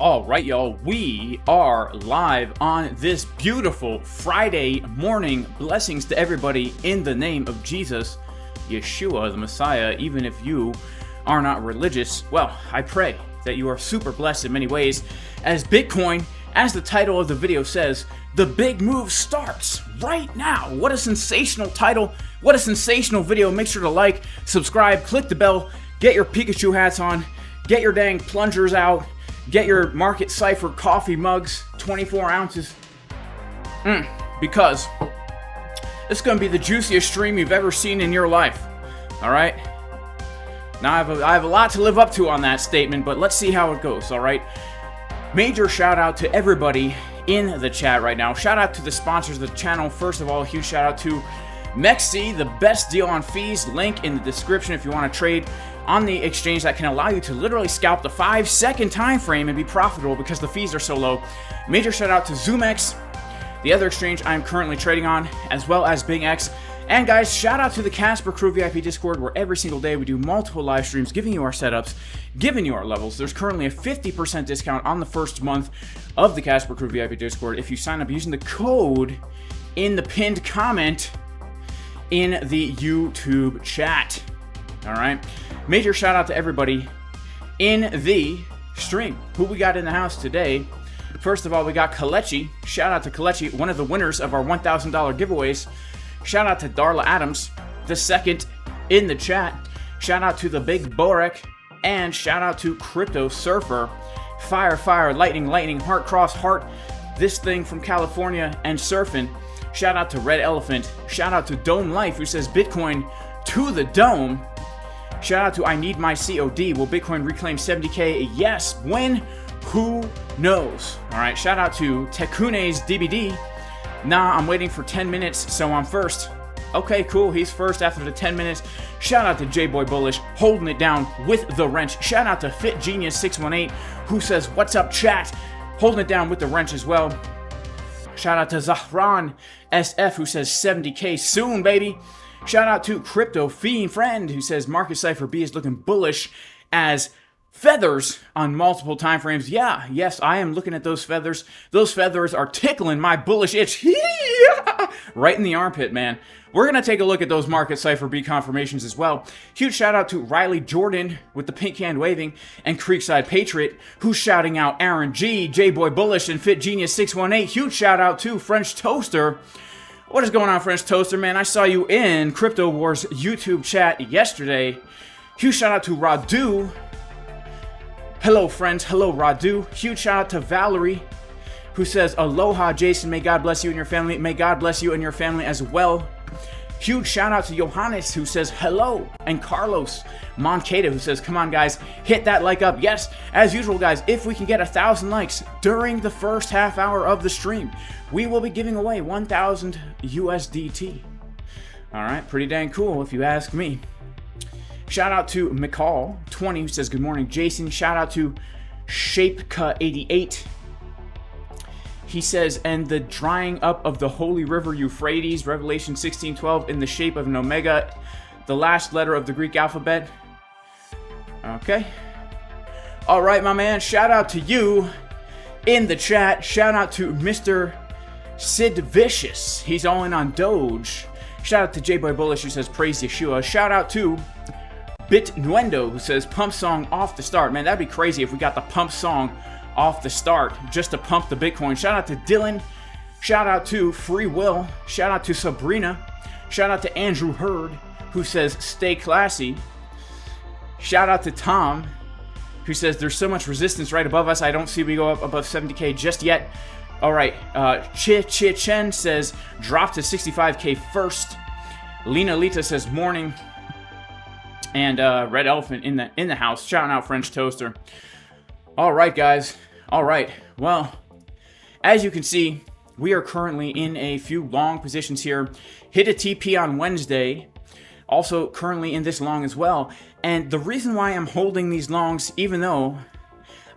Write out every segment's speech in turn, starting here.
All right, y'all, we are live on this beautiful Friday morning. Blessings to everybody in the name of Jesus, Yeshua, the Messiah. Even if you are not religious, well, I pray that you are super blessed in many ways. As Bitcoin, as the title of the video says, the big move starts right now. What a sensational title. What a sensational video. Make sure to like, subscribe, click the bell, get your Pikachu hats on, get your dang plungers out, get your market Cipher coffee mugs, 24 ounces. Because this is going to be the juiciest stream you've ever seen in your life. Alright? Now, I have a lot to live up to on that statement, but let's see how it goes, alright? Major shout out to everybody in the chat right now. Shout out to the sponsors of the channel. First of all, a huge shout out to MEXC, the best deal on fees. Link in the description if you want to trade on the exchange that can allow you to literally scalp the 5-second time frame and be profitable because the fees are so low. Major shout out to ZOOMEX, the other exchange I'm currently trading on, as well as BingX. And guys, shout out to the Casper Crew VIP Discord, where every single day we do multiple live streams, giving you our setups, giving you our levels. There's currently a 50% discount on the first month of the Casper Crew VIP Discord if you sign up using the code in the pinned comment in the YouTube chat. All right. Major shout out to everybody in the stream. Who we got in the house today? First of all, we got Kalechi. Shout out to Kalechi, one of the winners of our $1,000 giveaways. Shout out to Darla Adams, the second in the chat. Shout out to the Big Borek, and shout out to Crypto Surfer. Fire, fire, lightning, lightning, heart, cross, heart. This thing from California and surfing. Shout out to Red Elephant. Shout out to Dome Life, who says Bitcoin to the dome. Shout out to I Need My COD. Will Bitcoin reclaim 70K? Yes. When? Who knows? All right. Shout out to Tekune's DBD. Nah, I'm waiting for 10 minutes, so I'm first. Okay, cool. He's first after the 10 minutes. Shout out to J-Boy Bullish, holding it down with the wrench. Shout out to FitGenius618, who says, what's up, chat? Holding it down with the wrench as well. Shout out to Zahran SF, who says 70K soon, baby. Shout out to Crypto Fiend Friend, who says Market Cipher B is looking bullish as feathers on multiple time frames. Yeah, yes, I am looking at those feathers. Those feathers are tickling my bullish itch. Right in the armpit, man. We're going to take a look at those Market Cipher B confirmations as well. Huge shout out to Riley Jordan with the pink hand waving, and Creekside Patriot, who's shouting out Aaron G, J-Boy Bullish, and FitGenius618. Huge shout out to French Toaster. What is going on, French Toaster, man? I saw you in Crypto Wars YouTube chat yesterday. Huge shout out to Radu. Hello, friends. Hello, Radu. Huge shout out to Valerie, who says, aloha, Jason. May God bless you and your family. May God bless you and your family as well. Huge shout out to Johannes, who says hello, and Carlos Moncada, who says, come on, guys, hit that like up. Yes, as usual, guys, if we can get 1,000 likes during the first half hour of the stream, we will be giving away 1,000 USDT. All right, pretty dang cool if you ask me. Shout out to McCall20, who says, good morning, Jason. Shout out to Shapeka88. He says, and the drying up of the holy river Euphrates, Revelation 16:12, in the shape of an omega, the last letter of the Greek alphabet. Okay. All right, my man. Shout out to you in the chat. Shout out to Mr. Sid Vicious. He's all in on Doge. Shout out to J-Boy Bullish, who says, praise Yeshua. Shout out to Bitnuendo, who says, pump song off the start. Man, that'd be crazy if we got the pump song off the start just to pump the Bitcoin. Shout out to Dylan. Shout out to Free Will. Shout out to Sabrina. Shout out to Andrew Hurd, who says, stay classy. Shout out to Tom, who says, there's so much resistance right above us. I don't see we go up above 70K just yet. All right. Chen says, drop to 65K first. Lena Lita says, morning. And Red Elephant in the house. Shouting out French Toaster. All right, guys. All right. Well, as you can see, we are currently in a few long positions here. Hit a TP on Wednesday. Also currently in this long as well. And the reason why I'm holding these longs, even though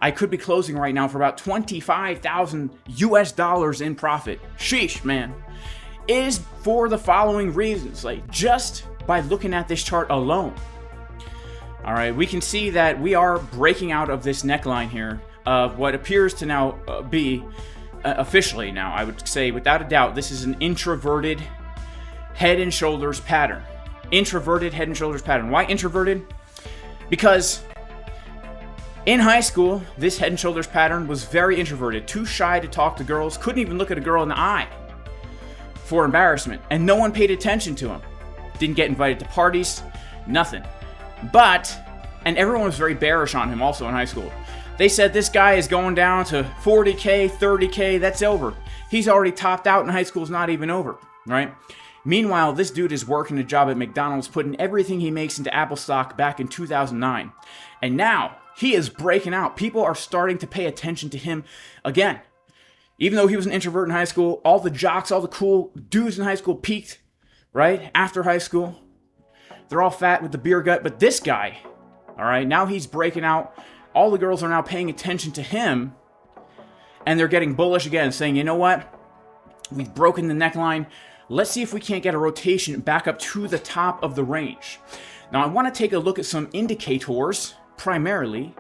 I could be closing right now for about 25,000 US dollars in profit, sheesh, man, is for the following reasons. Like, just by looking at this chart alone. All right, we can see that we are breaking out of this neckline here of what appears to now be officially now, I would say without a doubt, this is an introverted head and shoulders pattern. Introverted head and shoulders pattern. Why introverted? Because in high school, this head and shoulders pattern was very introverted. Too shy to talk to girls. Couldn't even look at a girl in the eye for embarrassment. And no one paid attention to him. Didn't get invited to parties. Nothing. And everyone was very bearish on him also in high school. They said this guy is going down to 40K, 30K, that's over. He's already topped out and high school's not even over, right? Meanwhile, this dude is working a job at McDonald's, putting everything he makes into Apple stock back in 2009. And now, he is breaking out. People are starting to pay attention to him again. Even though he was an introvert in high school, all the jocks, all the cool dudes in high school peaked, right? After high school. They're all fat with the beer gut, but this guy, all right, now he's breaking out. All the girls are now paying attention to him, and they're getting bullish again, saying, you know what? We've broken the neckline. Let's see if we can't get a rotation back up to the top of the range. Now, I want to take a look at some indicators, primarily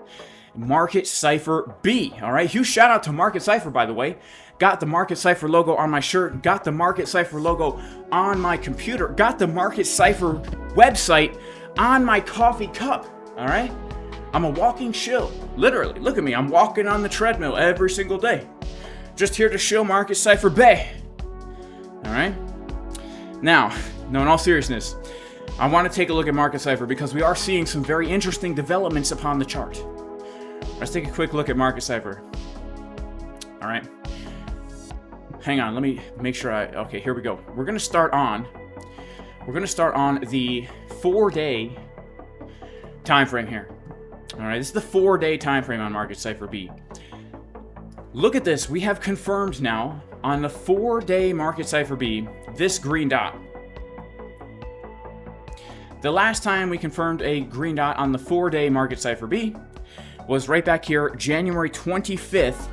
Market Cipher B, all right? Huge shout out to Market Cipher, by the way. Got the Market Cipher logo on my shirt, got the Market Cipher logo on my computer, got the Market Cipher website on my coffee cup, all right? I'm a walking shill, literally. Look at me, I'm walking on the treadmill every single day. Just here to show Market Cipher Bay, all right? Now, in all seriousness, I want to take a look at Market Cipher because we are seeing some very interesting developments upon the chart. Let's take a quick look at Market Cipher. All right. Hang on, let me make sure okay, here we go. We're going to start on the 4-day time frame here. All right, this is the 4-day time frame on Market Cipher B. Look at this. We have confirmed now on the 4-day Market Cipher B this green dot. The last time we confirmed a green dot on the 4-day Market Cipher B was right back here, January 25th,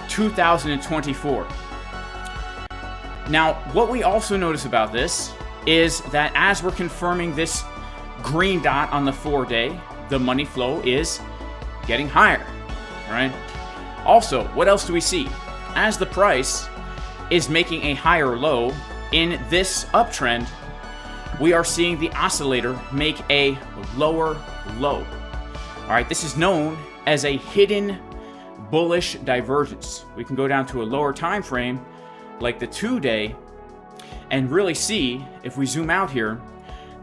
2024. Now, what we also notice about this is that as we're confirming this green dot on the 4-day, the money flow is getting higher, right? Also, what else do we see? As the price is making a higher low in this uptrend, we are seeing the oscillator make a lower low. All right, this is known as a hidden bullish divergence. We can go down to a lower time frame like the 2-day and really see, if we zoom out here,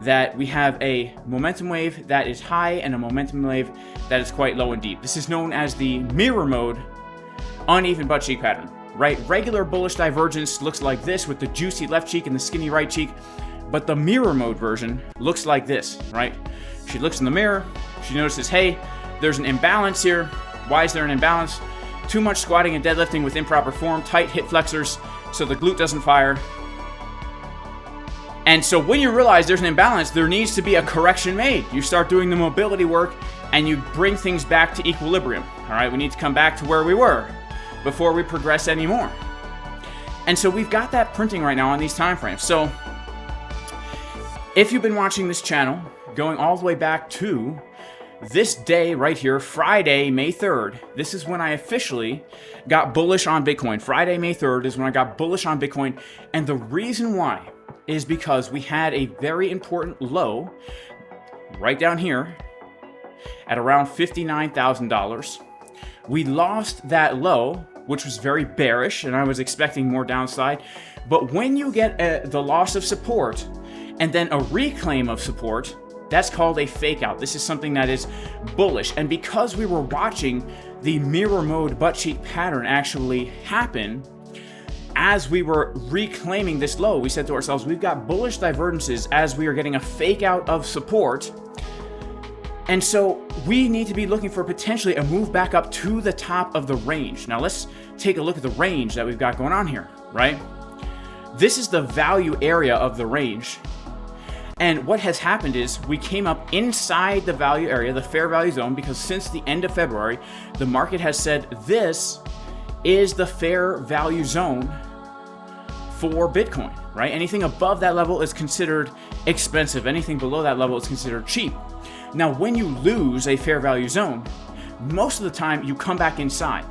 that we have a momentum wave that is high and a momentum wave that is quite low and deep. This is known as the mirror mode uneven butt cheek pattern, right? Regular bullish divergence looks like this with the juicy left cheek and the skinny right cheek, but the mirror mode version looks like this, right? She looks in the mirror, she notices, hey, there's an imbalance here. Why is there an imbalance? Too much squatting and deadlifting with improper form, tight hip flexors, so the glute doesn't fire. And so when you realize there's an imbalance, there needs to be a correction made. You start doing the mobility work and you bring things back to equilibrium. All right, we need to come back to where we were before we progress anymore. And so we've got that printing right now on these time frames. So if you've been watching this channel, going all the way back to this day right here, Friday, May 3rd, this is when I officially got bullish on Bitcoin. Friday, May 3rd is when I got bullish on Bitcoin. And the reason why is because we had a very important low right down here at around $59,000. We lost that low which was very bearish, and I was expecting more downside. But when you get the loss of support and then a reclaim of support, that's called a fake out. This is something that is bullish. And because we were watching the mirror mode butt cheek pattern actually happen, as we were reclaiming this low, we said to ourselves, we've got bullish divergences as we are getting a fake out of support. And so we need to be looking for potentially a move back up to the top of the range. Now let's take a look at the range that we've got going on here, right? This is the value area of the range. And what has happened is we came up inside the value area, the fair value zone, because since the end of February, the market has said this is the fair value zone for Bitcoin, right? Anything above that level is considered expensive. Anything below that level is considered cheap. Now, when you lose a fair value zone, most of the time you come back inside,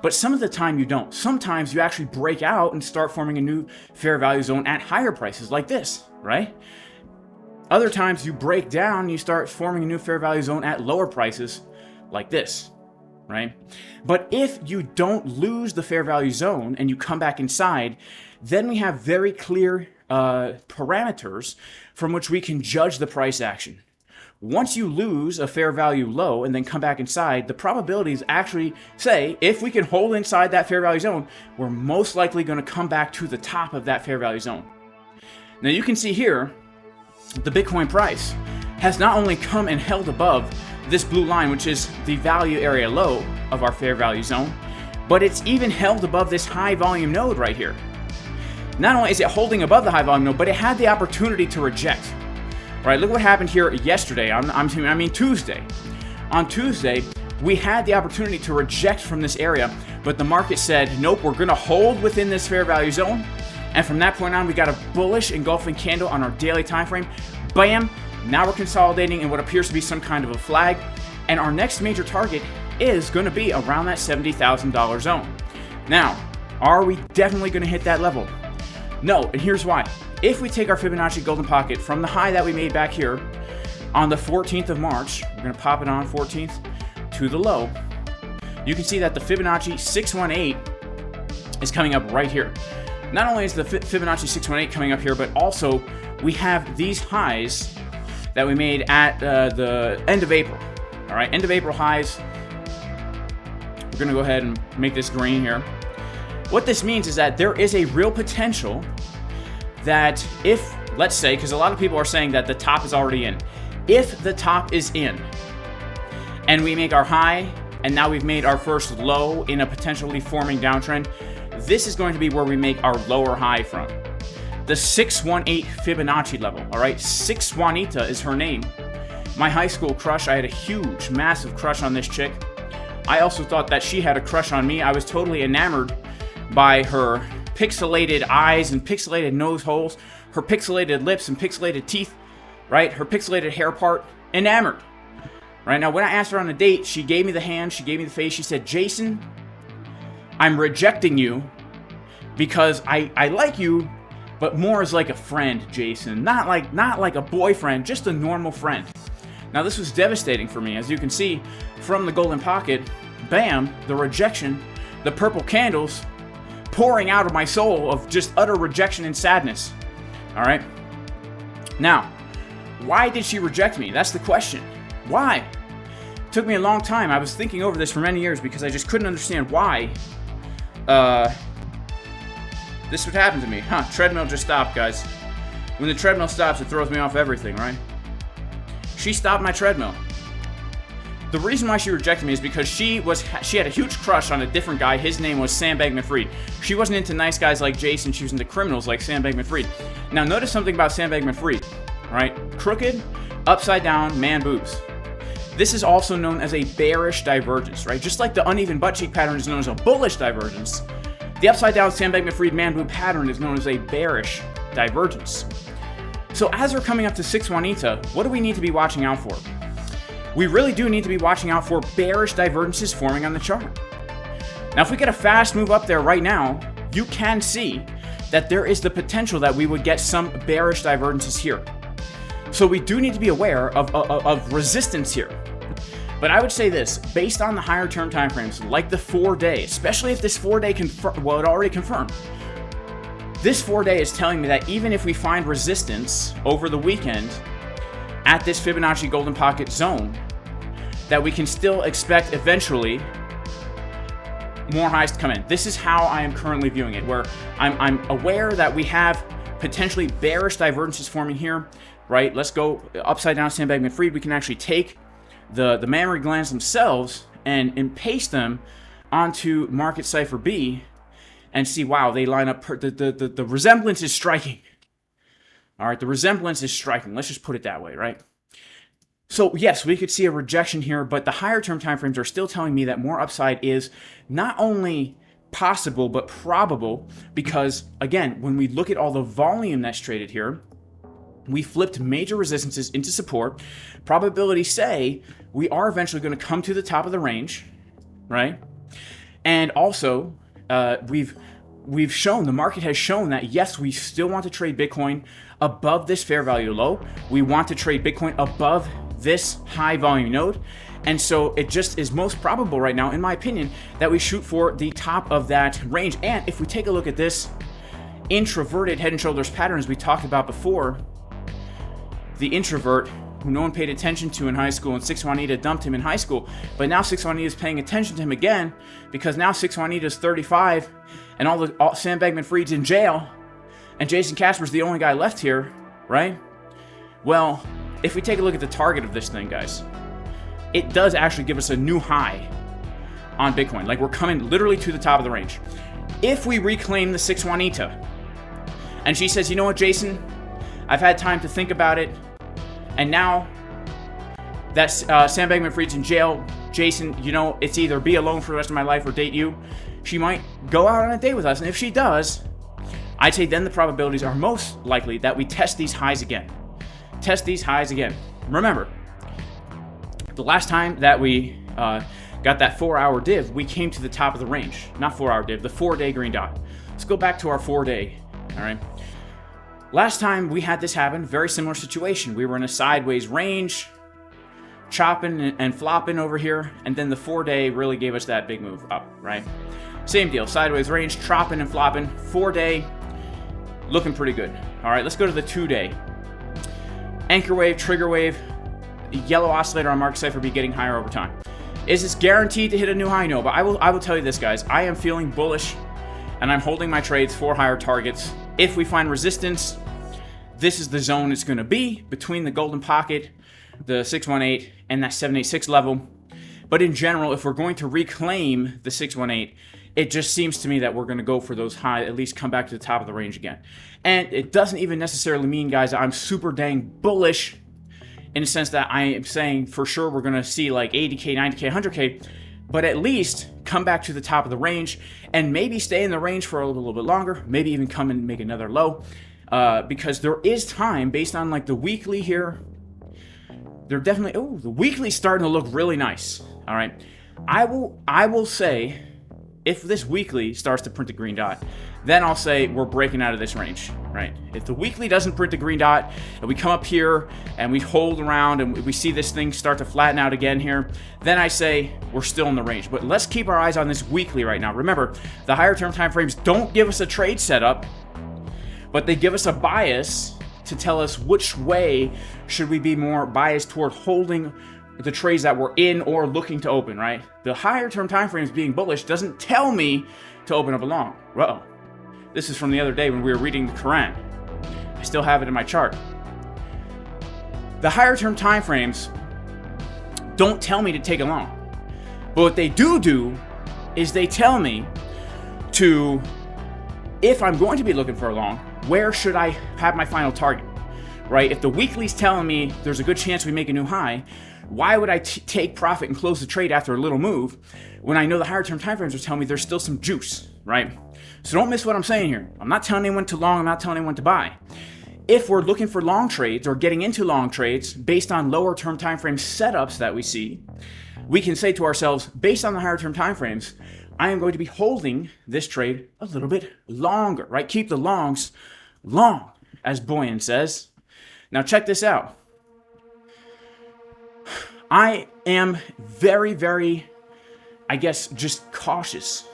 but some of the time you don't. Sometimes you actually break out and start forming a new fair value zone at higher prices like this, right? Other times you break down and you start forming a new fair value zone at lower prices like this, right? But if you don't lose the fair value zone and you come back inside, then we have very clear parameters from which we can judge the price action. Once you lose a fair value low and then come back inside, the probabilities actually say if we can hold inside that fair value zone, we're most likely going to come back to the top of that fair value zone. Now you can see here, the Bitcoin price has not only come and held above this blue line, which is the value area low of our fair value zone, but it's even held above this high volume node right here. Not only is it holding above the high volume node, but it had the opportunity to reject. Right, look what happened here yesterday, I mean Tuesday. On Tuesday, we had the opportunity to reject from this area, but the market said, nope, we're gonna hold within this fair value zone. And from that point on, we got a bullish engulfing candle on our daily time frame. Bam! Now we're consolidating in what appears to be some kind of a flag. And our next major target is going to be around that $70,000 zone. Now, are we definitely going to hit that level? No, and here's why. If we take our Fibonacci golden pocket from the high that we made back here on the 14th of March, we're going to pop it on 14th to the low, you can see that the Fibonacci 618 is coming up right here. Not only is the Fibonacci 618 coming up here, but also we have these highs that we made at the end of April. All right, end of April highs. We're going to go ahead and make this green here. What this means is that there is a real potential that if, let's say, because a lot of people are saying that the top is already in. If the top is in and we make our high and now we've made our first low in a potentially forming downtrend, this is going to be where we make our lower high from. The 618 Fibonacci level, all right? 6 Juanita is her name. My high school crush, I had a huge, massive crush on this chick. I also thought that she had a crush on me. I was totally enamored by her pixelated eyes and pixelated nose holes, her pixelated lips and pixelated teeth, right? Her pixelated hair part, enamored. Right now, when I asked her on a date, she gave me the hand, she gave me the face, she said, Jason, I'm rejecting you because I like you, but more as like a friend, Jason. Not like a boyfriend, just a normal friend. Now, this was devastating for me. As you can see from the golden pocket, bam, the rejection, the purple candles pouring out of my soul of just utter rejection and sadness. All right? Now, why did she reject me? That's the question. Why? It took me a long time. I was thinking over this for many years because I just couldn't understand why this would happen to me. Treadmill just stopped, guys. When the treadmill stops, it throws me off everything, right? She stopped my treadmill. The reason why she rejected me is because she had a huge crush on a different guy. His name was Sam Bankman-Fried. She wasn't into nice guys like Jason. She was into criminals like Sam Bankman-Fried. Now, notice something about Sam Bankman-Fried, right? Crooked, upside down, man boobs. This is also known as a bearish divergence, right? Just like the uneven butt cheek pattern is known as a bullish divergence, the upside down Sam Bankman-Fried man boob pattern is known as a bearish divergence. So as we're coming up to 6 Juanita, what do we need to be watching out for? We really do need to be watching out for bearish divergences forming on the chart. Now, if we get a fast move up there right now, you can see that there is the potential that we would get some bearish divergences here. So we do need to be aware of resistance here. But I would say this, based on the higher term timeframes, like the 4-day, especially if this 4-day well, it already confirmed. This 4-day is telling me that even if we find resistance over the weekend at this Fibonacci golden pocket zone, that we can still expect eventually more highs to come in. This is how I am currently viewing it, where I'm aware that we have potentially bearish divergences forming here, right? Let's go upside down Sandbag Fried. We can actually take the mammary glands themselves and paste them onto market Cipher B and see, wow, they line up, the resemblance is striking. All right, the resemblance is striking. Let's just put it that way, right? So yes, we could see a rejection here, but the higher term timeframes are still telling me that more upside is not only possible, but probable, because again, when we look at all the volume that's traded here, we flipped major resistances into support. Probabilities say we are eventually going to come to the top of the range, right? And also, we've shown, the market has shown that yes, we still want to trade Bitcoin above this fair value low. We want to trade Bitcoin above this high volume node. And so it just is most probable right now, in my opinion, that we shoot for the top of that range. And if we take a look at this introverted head and shoulders pattern, as we talked about before, the introvert who no one paid attention to in high school, and 6 Juanita dumped him in high school, but now 6 Juanita is paying attention to him again, because now 6 Juanita is 35, and all Sam Bankman-Fried's in jail, and Jason Casper's the only guy left here, right? Well, if we take a look at the target of this thing, guys, it does actually give us a new high on Bitcoin. Like, we're coming literally to the top of the range. If we reclaim the 6 Juanita, and she says, you know what, Jason, I've had time to think about it, and now that Sam Bankman-Fried's in jail, Jason, you know, it's either be alone for the rest of my life or date you. She might go out on a date with us, and if she does, I'd say then the probabilities are most likely that we test these highs again. Test these highs again. Remember, the last time that we got that 4-hour div, we came to the top of the range. Not 4-hour div, the 4-day green dot. Let's go back to our 4-day, all right? Last time we had this happen, very similar situation. We were in a sideways range, chopping and flopping over here, and then the 4-day really gave us that big move up, right? Same deal, sideways range, chopping and flopping, 4-day, looking pretty good. All right, let's go to the 2-day. Anchor wave, trigger wave, yellow oscillator on market Cipher B getting higher over time. Is this guaranteed to hit a new high? No, but I will tell you this, guys. I am feeling bullish, and I'm holding my trades for higher targets. If we find resistance, this is the zone it's going to be between the golden pocket, the 618, and that 786 level. But in general, if we're going to reclaim the 618, it just seems to me that we're going to go for those high, at least come back to the top of the range again. And it doesn't even necessarily mean, guys, I'm super dang bullish in the sense that I am saying for sure we're going to see like 80K, 90K, 100K, but at least come back to the top of the range and maybe stay in the range for a little bit longer, maybe even come and make another low, because there is time based on like the weekly here. They're definitely, oh, the weekly's starting to look really nice. All right, I will say, if this weekly starts to print the green dot, then I'll say we're breaking out of this range, right? If the weekly doesn't print the green dot, and we come up here and we hold around and we see this thing start to flatten out again here, then I say we're still in the range. But let's keep our eyes on this weekly right now. Remember, the higher term time frames don't give us a trade setup, but they give us a bias to tell us which way should we be more biased toward holding the trades that we're in or looking to open, right? The higher term time frames being bullish doesn't tell me to open up a long. Uh-oh. This is from the other day when we were reading the Quran. I still have it in my chart. The higher term time frames don't tell me to take a long. But what they do is they tell me to, if I'm going to be looking for a long, where should I have my final target, right? If the weekly's telling me there's a good chance we make a new high, why would I take profit and close the trade after a little move when I know the higher term timeframes are telling me there's still some juice, right? So don't miss what I'm saying here. I'm not telling anyone to long, I'm not telling anyone to buy. If we're looking for long trades or getting into long trades based on lower term timeframe setups that we see, we can say to ourselves, based on the higher term timeframes, I am going to be holding this trade a little bit longer, right? Keep the longs long, as Boyan says. Now check this out. I am very, very, I guess, just cautious.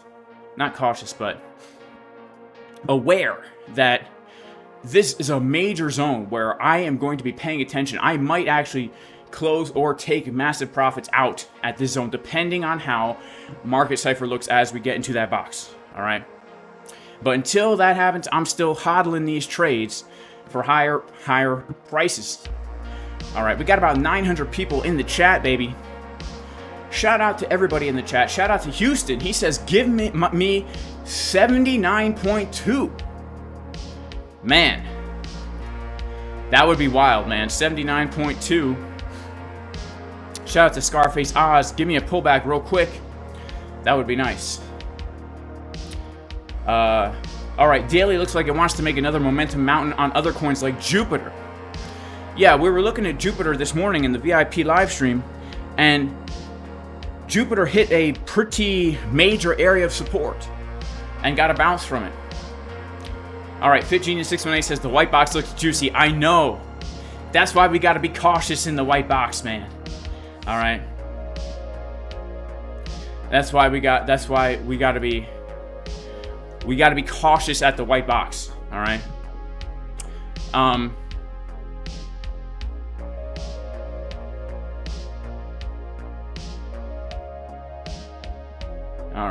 Not cautious, but aware that this is a major zone where I am going to be paying attention. I might actually close or take massive profits out at this zone, depending on how market Cipher looks as we get into that box. All right. But until that happens, I'm still hodling these trades for higher prices. All right. We got about 900 people in the chat, baby. Shout out to everybody in the chat. Shout out to Houston. He says, give me 79.2. Man, that would be wild, man. 79.2. Shout out to Scarface Oz. Give me a pullback real quick. That would be nice. All right, Daily looks like it wants to make another momentum mountain on other coins like Jupiter. Yeah, we were looking at Jupiter this morning in the VIP live stream, and Jupiter hit a pretty major area of support and got a bounce from it. All right, FitGenius618 says the white box looks juicy. I know. That's why we got to be cautious in the white box, man. All right. That's why we got to be cautious at the white box. All right. All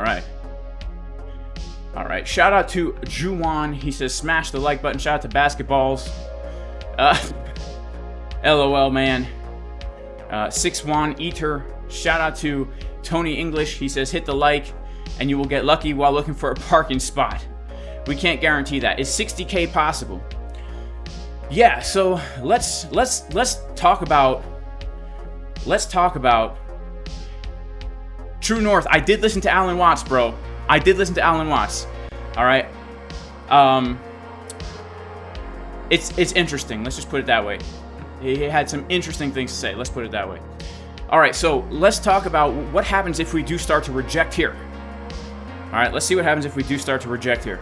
right. All right. Shout out to Juwan. He says smash the like button. Shout out to Basketballs. LOL, man. 6-1 Eater. Shout out to Tony English. He says hit the like and you will get lucky while looking for a parking spot. We can't guarantee that. Is 60K possible? Yeah, so let's talk about True North. I did listen to Alan Watts, bro. I did listen to Alan Watts. All right. It's interesting. Let's just put it that way. He had some interesting things to say. Let's put it that way. All right, so let's talk about what happens if we do start to reject here. All right, let's see what happens if we do start to reject here.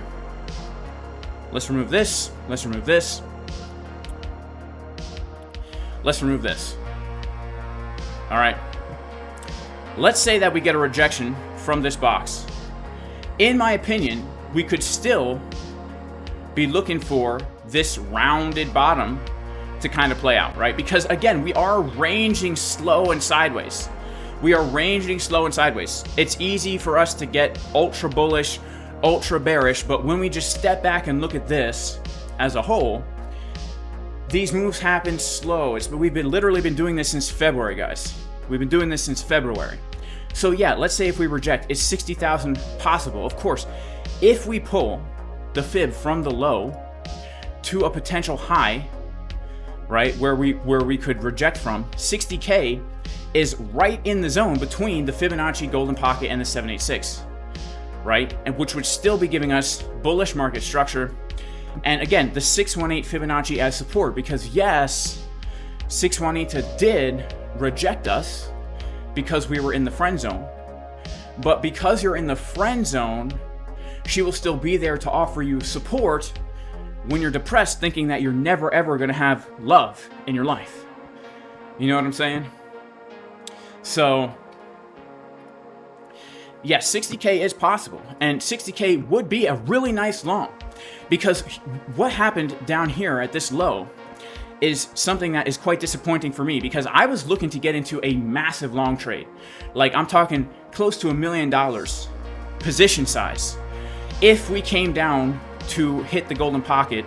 Let's remove this. Let's remove this. Let's remove this. All right. Let's say that we get a rejection from this box. In my opinion, we could still be looking for this rounded bottom to kind of play out, right? Because again, we are ranging slow and sideways. We are ranging slow and sideways. It's easy for us to get ultra bullish, ultra bearish, but when we just step back and look at this as a whole, these moves happen slow. We've literally been doing this since February, guys. We've been doing this since February. So yeah, let's say if we reject, is 60,000 possible? Of course, if we pull the fib from the low to a potential high, right, where we could reject from, 60K is right in the zone between the Fibonacci golden pocket and the 786, right? And which would still be giving us bullish market structure. And again, the 618 Fibonacci as support, because yes, 618 did reject us because we were in the friend zone. But because you're in the friend zone, she will still be there to offer you support when you're depressed, thinking that you're never ever going to have love in your life. You know what I'm saying? So yes, 60K is possible, and 60K would be a really nice long, because what happened down here at this low is something that is quite disappointing for me, because I was looking to get into a massive long trade. Like, I'm talking close to $1 million position size. If we came down to hit the golden pocket,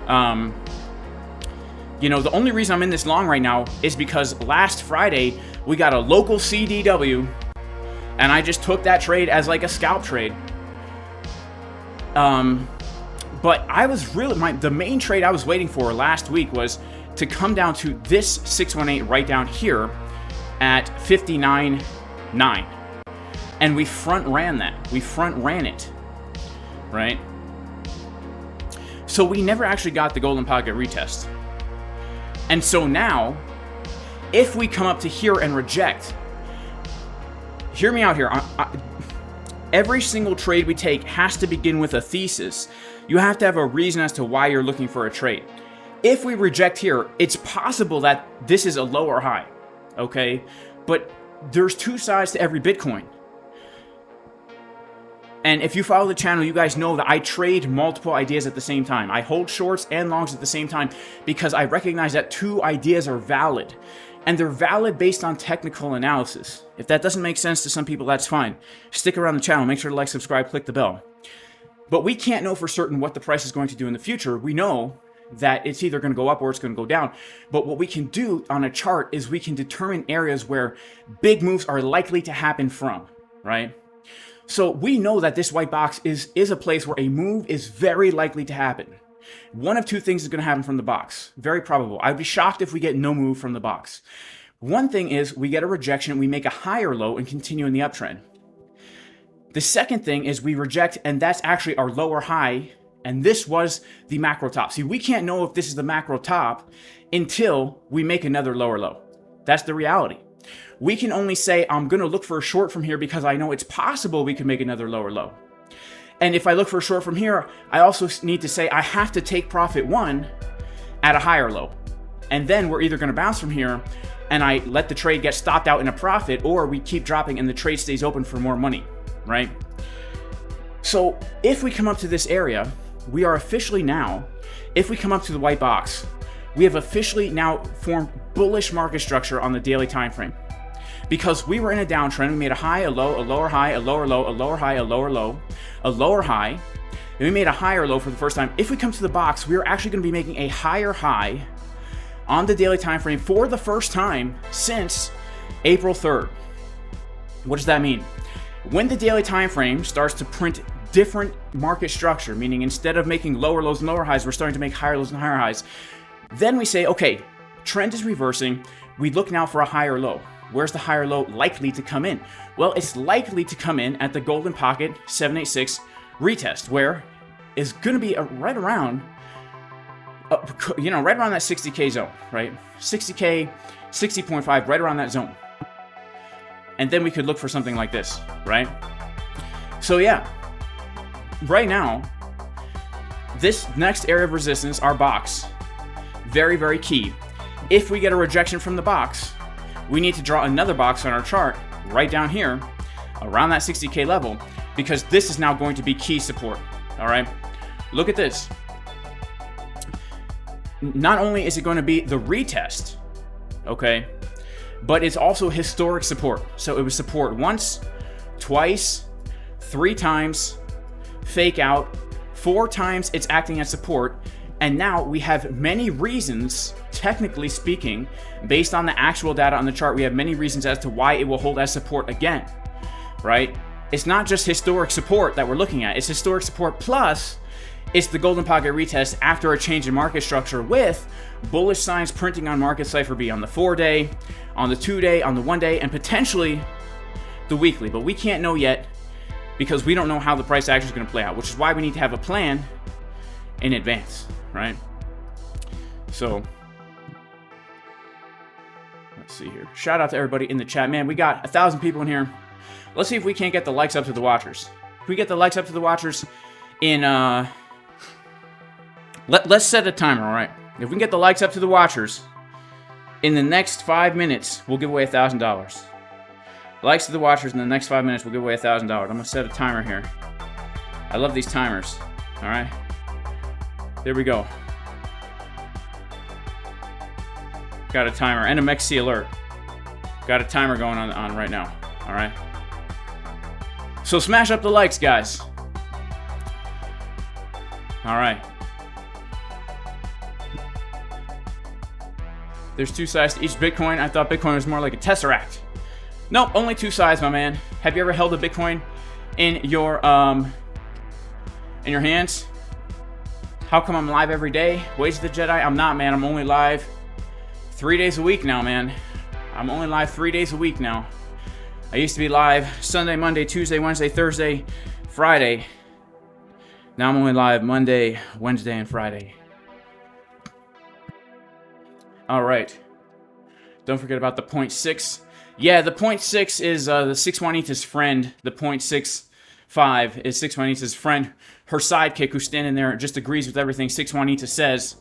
you know, the only reason I'm in this long right now is because last Friday we got a local CDW, and I just took that trade as like a scalp trade. But I was really, the main trade I was waiting for last week was to come down to this 618 right down here at 59.9. And we front ran that. We front ran it, right? So we never actually got the golden pocket retest. And so now, if we come up to here and reject, hear me out here. Every single trade we take has to begin with a thesis. You have to have a reason as to why you're looking for a trade. If we reject here, it's possible that this is a lower high. okay? But there's two sides to every Bitcoin. And if you follow the channel, you guys know that I trade multiple ideas at the same time. I hold shorts and longs at the same time because I recognize that two ideas are valid. And they're valid based on technical analysis. If that doesn't make sense to some people, that's fine. Stick around the channel. Make sure to like, subscribe, click the bell. But we can't know for certain what the price is going to do in the future. We know that it's either going to go up or it's going to go down. But what we can do on a chart is we can determine areas where big moves are likely to happen from, right? So we know that this white box is a place where a move is very likely to happen. One of two things is going to happen from the box. Very probable. I'd be shocked if we get no move from the box. One thing is we get a rejection, we make a higher low and continue in the uptrend. The second thing is we reject, and that's actually our lower high, and this was the macro top. See, we can't know if this is the macro top until we make another lower low. That's the reality. We can only say, I'm going to look for a short from here because I know it's possible we can make another lower low. And if I look for a short from here, I also need to say I have to take profit one at a higher low. And then we're either going to bounce from here and I let the trade get stopped out in a profit, or we keep dropping and the trade stays open for more money, right? So if we come up to this area, we are officially now, if we come up to the white box, we have officially now formed bullish market structure on the daily time frame. Because we were in a downtrend, we made a high, a low, a lower high, a lower low, a lower high, a lower low, a lower high, and we made a higher low for the first time. If we come to the box, we are actually going to be making a higher high on the daily time frame for the first time since April 3rd. What does that mean? When the daily time frame starts to print different market structure, meaning instead of making lower lows and lower highs, we're starting to make higher lows and higher highs, then we say, okay, trend is reversing. We look now for a higher low. Where's the higher low likely to come in? Well, it's likely to come in at the golden pocket 786 retest, where is going to be right around, right around that 60K zone, right? 60K, 60.5, right around that zone. And then we could look for something like this, right? So yeah, right now, this next area of resistance, our box, very, very key. If we get a rejection from the box, we need to draw another box on our chart right down here around that 60K level, because this is now going to be key support. All right, look at this. Not only is it going to be the retest, okay, but it's also historic support. So it was support once, twice, 3 times, fake out, 4 times it's acting as support. And now we have many reasons, technically speaking, based on the actual data on the chart, we have many reasons as to why it will hold as support again, right? It's not just historic support that we're looking at. It's historic support plus it's the golden pocket retest after a change in market structure with bullish signs printing on market Cipher B on the 4-day, on the 2-day, on the 1-day, and potentially the weekly. But we can't know yet because we don't know how the price action is going to play out, which is why we need to have a plan in advance, right? So let's see here. Shout out to everybody in the chat. Man, we got 1,000 people in here. Let's see if we can't get the likes up to the watchers. If we get the likes up to the watchers in let's set a timer, all right? If we can get the likes up to the watchers in the next 5 minutes, we'll give away $1,000. Likes to the watchers in the next 5 minutes, we'll give away $1,000. I'm gonna set a timer here. I love these timers. All right, there we go. Got a timer and a MEXC alert. Got a timer going on right now. All right. So smash up the likes, guys. All right. There's 2 sides to each Bitcoin. I thought Bitcoin was more like a tesseract. Nope, only 2 sides, my man. Have you ever held a Bitcoin in your hands? How come I'm live every day? Ways of the Jedi? I'm not, man. I'm only live 3 days a week now, man. I'm only live 3 days a week now. I used to be live Sunday, Monday, Tuesday, Wednesday, Thursday, Friday. Now I'm only live Monday, Wednesday, and Friday. All right. Don't forget about the 0.6. Yeah, the 0.6 is the 6 Juanita's friend. The 0.65 is 6 Juanita's friend. Her sidekick who's standing there just agrees with everything 6 Juanita says.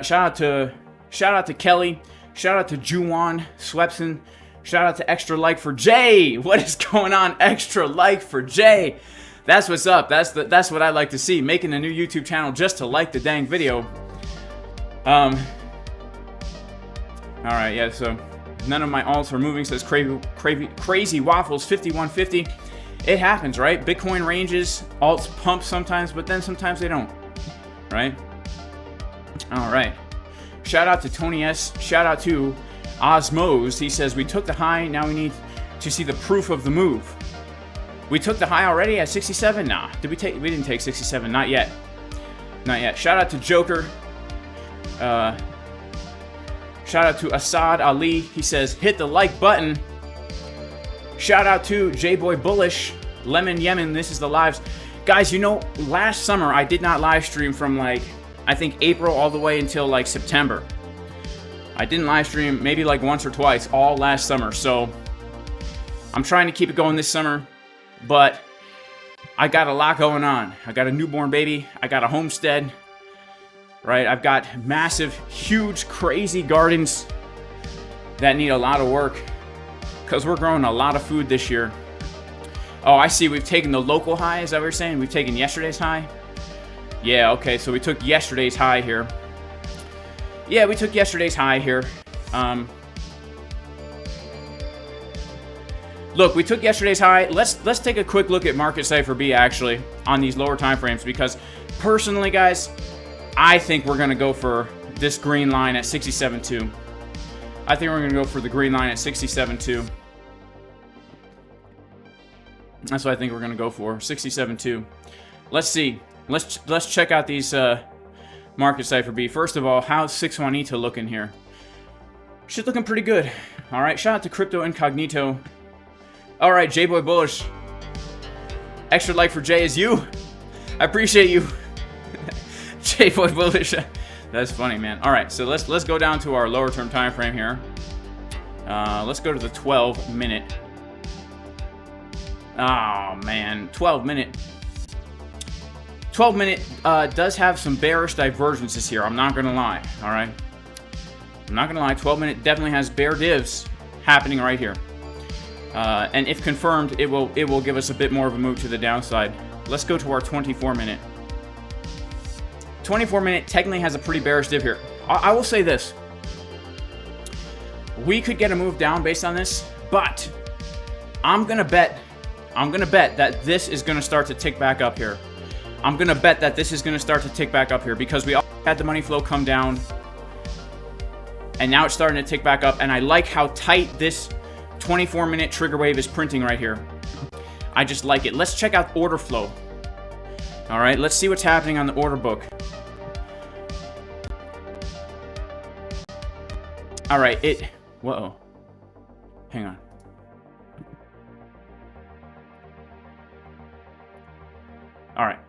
Shout out to Kelly. Shout out to Juwan Swepson. Shout out to Extra Like for Jay. What is going on, Extra Like for Jay? That's what's up. That's what I like to see. Making a new YouTube channel just to like the dang video. All right, yeah. So none of my alts are moving. Says crazy waffles 5150. It happens, right? Bitcoin ranges, alts pump sometimes, but then sometimes they don't, right? All right. Shout out to Tony S. Shout out to Osmose. He says, we took the high, now we need to see the proof of the move. We took the high already at 67? Nah. We didn't take 67, not yet. Not yet. Shout out to Joker. Shout out to Assad Ali. He says, hit the like button. Shout out to J-Boy Bullish, Lemon Yemen. This is the lives. Guys, you know, last summer I did not live stream from like, I think April all the way until like September. I didn't live stream maybe like once or twice all last summer. So I'm trying to keep it going this summer, but I got a lot going on. I got a newborn baby. I got a homestead, right? I've got massive, huge, crazy gardens that need a lot of work, because we're growing a lot of food this year. Oh, I see. We've taken the local high. Is that what you're saying? We've taken yesterday's high? Yeah, okay. So we took yesterday's high here. Yeah, we took yesterday's high here. Look, we took yesterday's high. Let's take a quick look at market Cipher B, actually, on these lower time frames, because personally, guys, I think we're going to go for this green line at 67.2. I think we're going to go for the green line at 67.2. That's what I think we're going to go for, 67.2. Let's see. Let's check out these market Cipher B. First of all, how's 6 Juanita looking here? She's looking pretty good. All right, shout out to Crypto Incognito. All right, J-Boy Bullish. Extra like for Jay is you. I appreciate you. J-Boy Bullish. That's funny, man. All right, so let's go down to our lower term time frame here. Let's go to the 12-minute. Oh, man. 12-minute. 12-minute does have some bearish divergences here. I'm not going to lie, all right? I'm not going to lie. 12-minute definitely has bear divs happening right here. And if confirmed, it will give us a bit more of a move to the downside. Let's go to our 24-minute. 24-minute technically has a pretty bearish div here. I will say this. We could get a move down based on this, but I'm gonna bet that this is gonna start to tick back up here. I'm gonna bet that this is gonna start to tick back up here, because we all had the money flow come down, and now it's starting to tick back up, and I like how tight this 24-minute trigger wave is printing right here. I just like it. Let's check out order flow. All right, let's see what's happening on the order book. All right, whoa. Hang on. All right.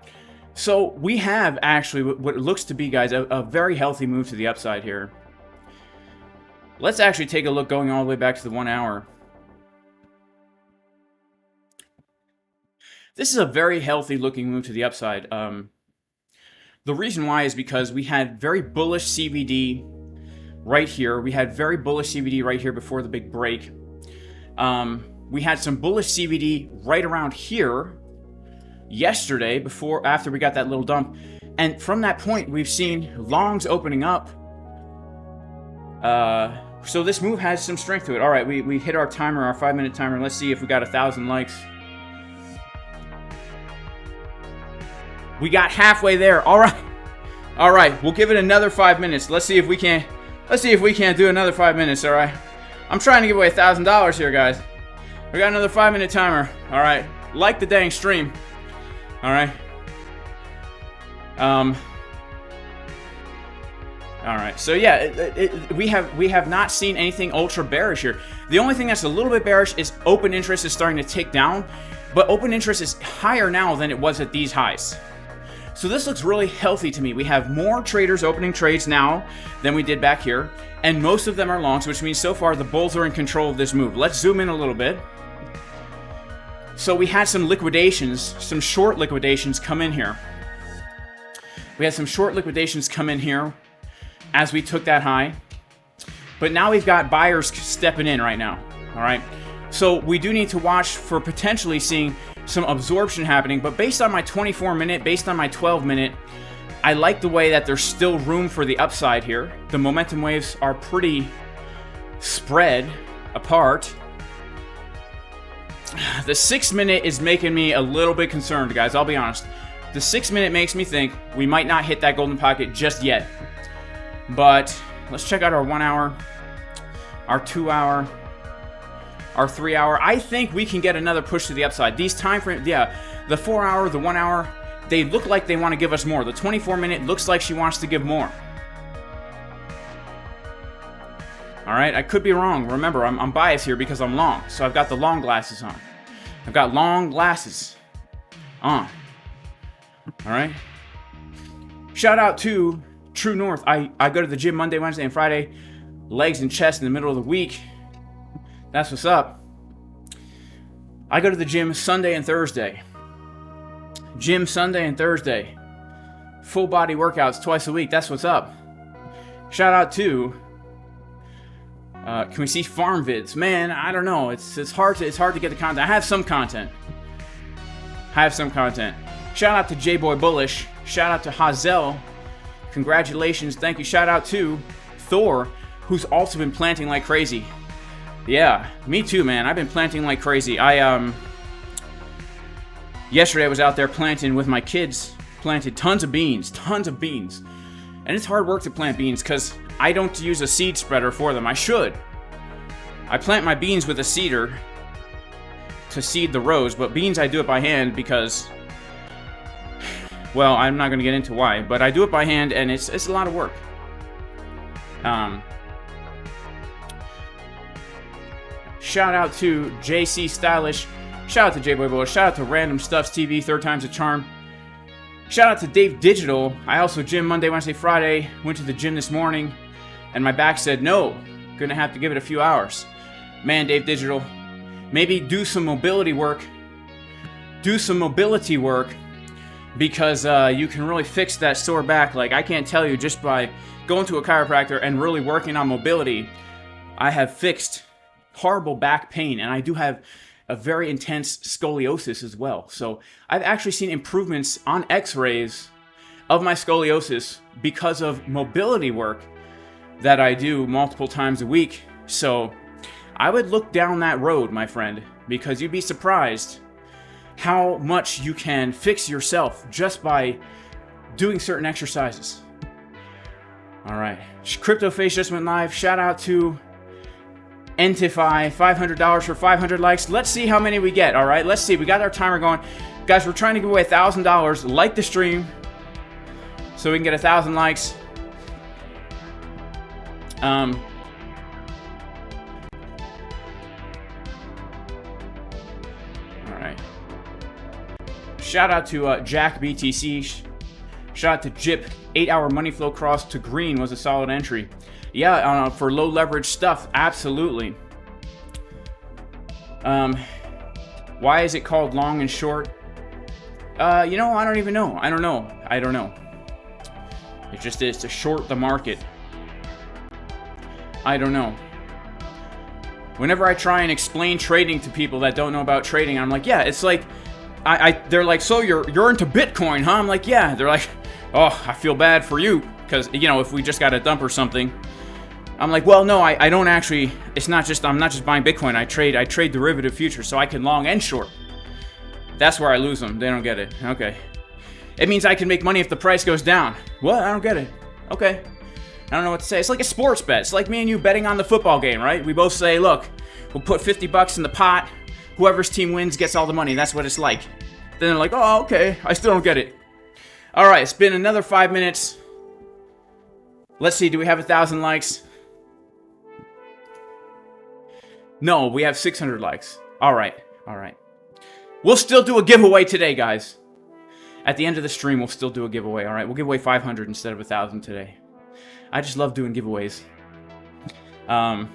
So we have actually what looks to be, guys, a very healthy move to the upside here. Let's actually take a look going all the way back to the 1 hour. This is a very healthy looking move to the upside. The reason why is because we had very bullish CVD right here. We had very bullish CVD right here before the big break. We had some bullish CVD right around here yesterday after we got that little dump. And from that point, we've seen longs opening up. So this move has some strength to it. All right, we hit our timer, our 5-minute timer. Let's see if we got 1,000 likes. We got halfway there. All right, we'll give it another 5 minutes. Let's see if we can't do another 5 minutes. All right, I'm trying to give away $1,000 here, guys. We got another 5-minute timer. All right, like the dang stream. All right. All right. So yeah, we have not seen anything ultra bearish here. The only thing that's a little bit bearish is open interest is starting to tick down, but open interest is higher now than it was at these highs. So this looks really healthy to me. We have more traders opening trades now than we did back here, and most of them are longs, which means so far the bulls are in control of this move. Let's zoom in a little bit. So we had some liquidations, some short liquidations come in here. We had some short liquidations come in here as we took that high. But now we've got buyers stepping in right now, all right? So we do need to watch for potentially seeing some absorption happening, but based on my 24-minute, based on my 12-minute, I like the way that there's still room for the upside here. The momentum waves are pretty spread apart. The 6-minute is making me a little bit concerned, guys, I'll be honest. The 6-minute makes me think we might not hit that golden pocket just yet. But let's check out our 1 hour, our 2 hour, our 3 hour. I think we can get another push to the upside. These time frames, yeah, the 4 hour, the 1 hour, they look like they want to give us more. The 24-minute looks like she wants to give more. All right, I could be wrong. Remember, I'm biased here because I'm long, so I've got the long glasses on. I've got long glasses on. All right. Shout out to True North. I go to the gym Monday, Wednesday, and Friday. Legs and chest in the middle of the week. That's what's up. I go to the gym Sunday and Thursday. Gym Sunday and Thursday. Full body workouts twice a week. That's what's up. Shout out to... can we see farm vids? Man, I don't know. It's hard to get the content. I have some content. Shout out to J-Boy Bullish. Shout out to Hazel. Congratulations. Thank you. Shout out to Thor, who's also been planting like crazy. Yeah, me too, man. I've been planting like crazy. Yesterday I was out there planting with my kids. Planted tons of beans. And it's hard work to plant beans because I don't use a seed spreader for them. I should. I plant my beans with a seeder to seed the rows, but beans I do it by hand because, well, I'm not going to get into why, but I do it by hand and it's a lot of work. Shout out to JC Stylish. Shout out to J-Boy Bullish. Shout out to Random Stuffs TV, third time's a charm. Shout out to Dave Digital. I also gym Monday, Wednesday, Friday. Went to the gym this morning, and my back said no. Gonna have to give it a few hours. Man, Dave Digital, maybe do some mobility work. Because you can really fix that sore back. Like, I can't tell you, just by going to a chiropractor and really working on mobility, I have fixed horrible back pain, and I do have a very intense scoliosis as well. So I've actually seen improvements on x-rays of my scoliosis because of mobility work that I do multiple times a week. So I would look down that road, my friend, because you'd be surprised how much you can fix yourself just by doing certain exercises. All right, CryptoFace just went live. Shout out to Entify, $500 for 500 likes. Let's see how many we get. All right, let's see. We got our timer going, guys. We're trying to give away $1,000. Like the stream so we can get 1,000 likes. All right. Shout out to Jack BTC. Shout out to Jip. 8-hour money flow cross to green was a solid entry. Yeah, for low leverage stuff, absolutely. Why is it called long and short? You know, I don't even know. I don't know. It just is to short the market. I don't know. Whenever I try and explain trading to people that don't know about trading, I'm like, yeah, it's like, they're like, so you're into Bitcoin, huh? I'm like, yeah. They're like, oh, I feel bad for you because, you know, if we just got a dump or something. I'm like, well, no, I don't actually. It's not just, I'm not just buying Bitcoin. I trade derivative futures, so I can long and short. That's where I lose them. They don't get it. Okay. It means I can make money if the price goes down. What? I don't get it. Okay. I don't know what to say. It's like a sports bet. It's like me and you betting on the football game, right? We both say, look, we'll put 50 bucks in the pot. Whoever's team wins gets all the money. That's what it's like. Then they're like, oh, okay. I still don't get it. All right. It's been another 5 minutes. Let's see. Do we have 1,000 likes? No, we have 600 likes. All right. We'll still do a giveaway today, guys. At the end of the stream, we'll still do a giveaway. All right, we'll give away 500 instead of 1,000 today. I just love doing giveaways. All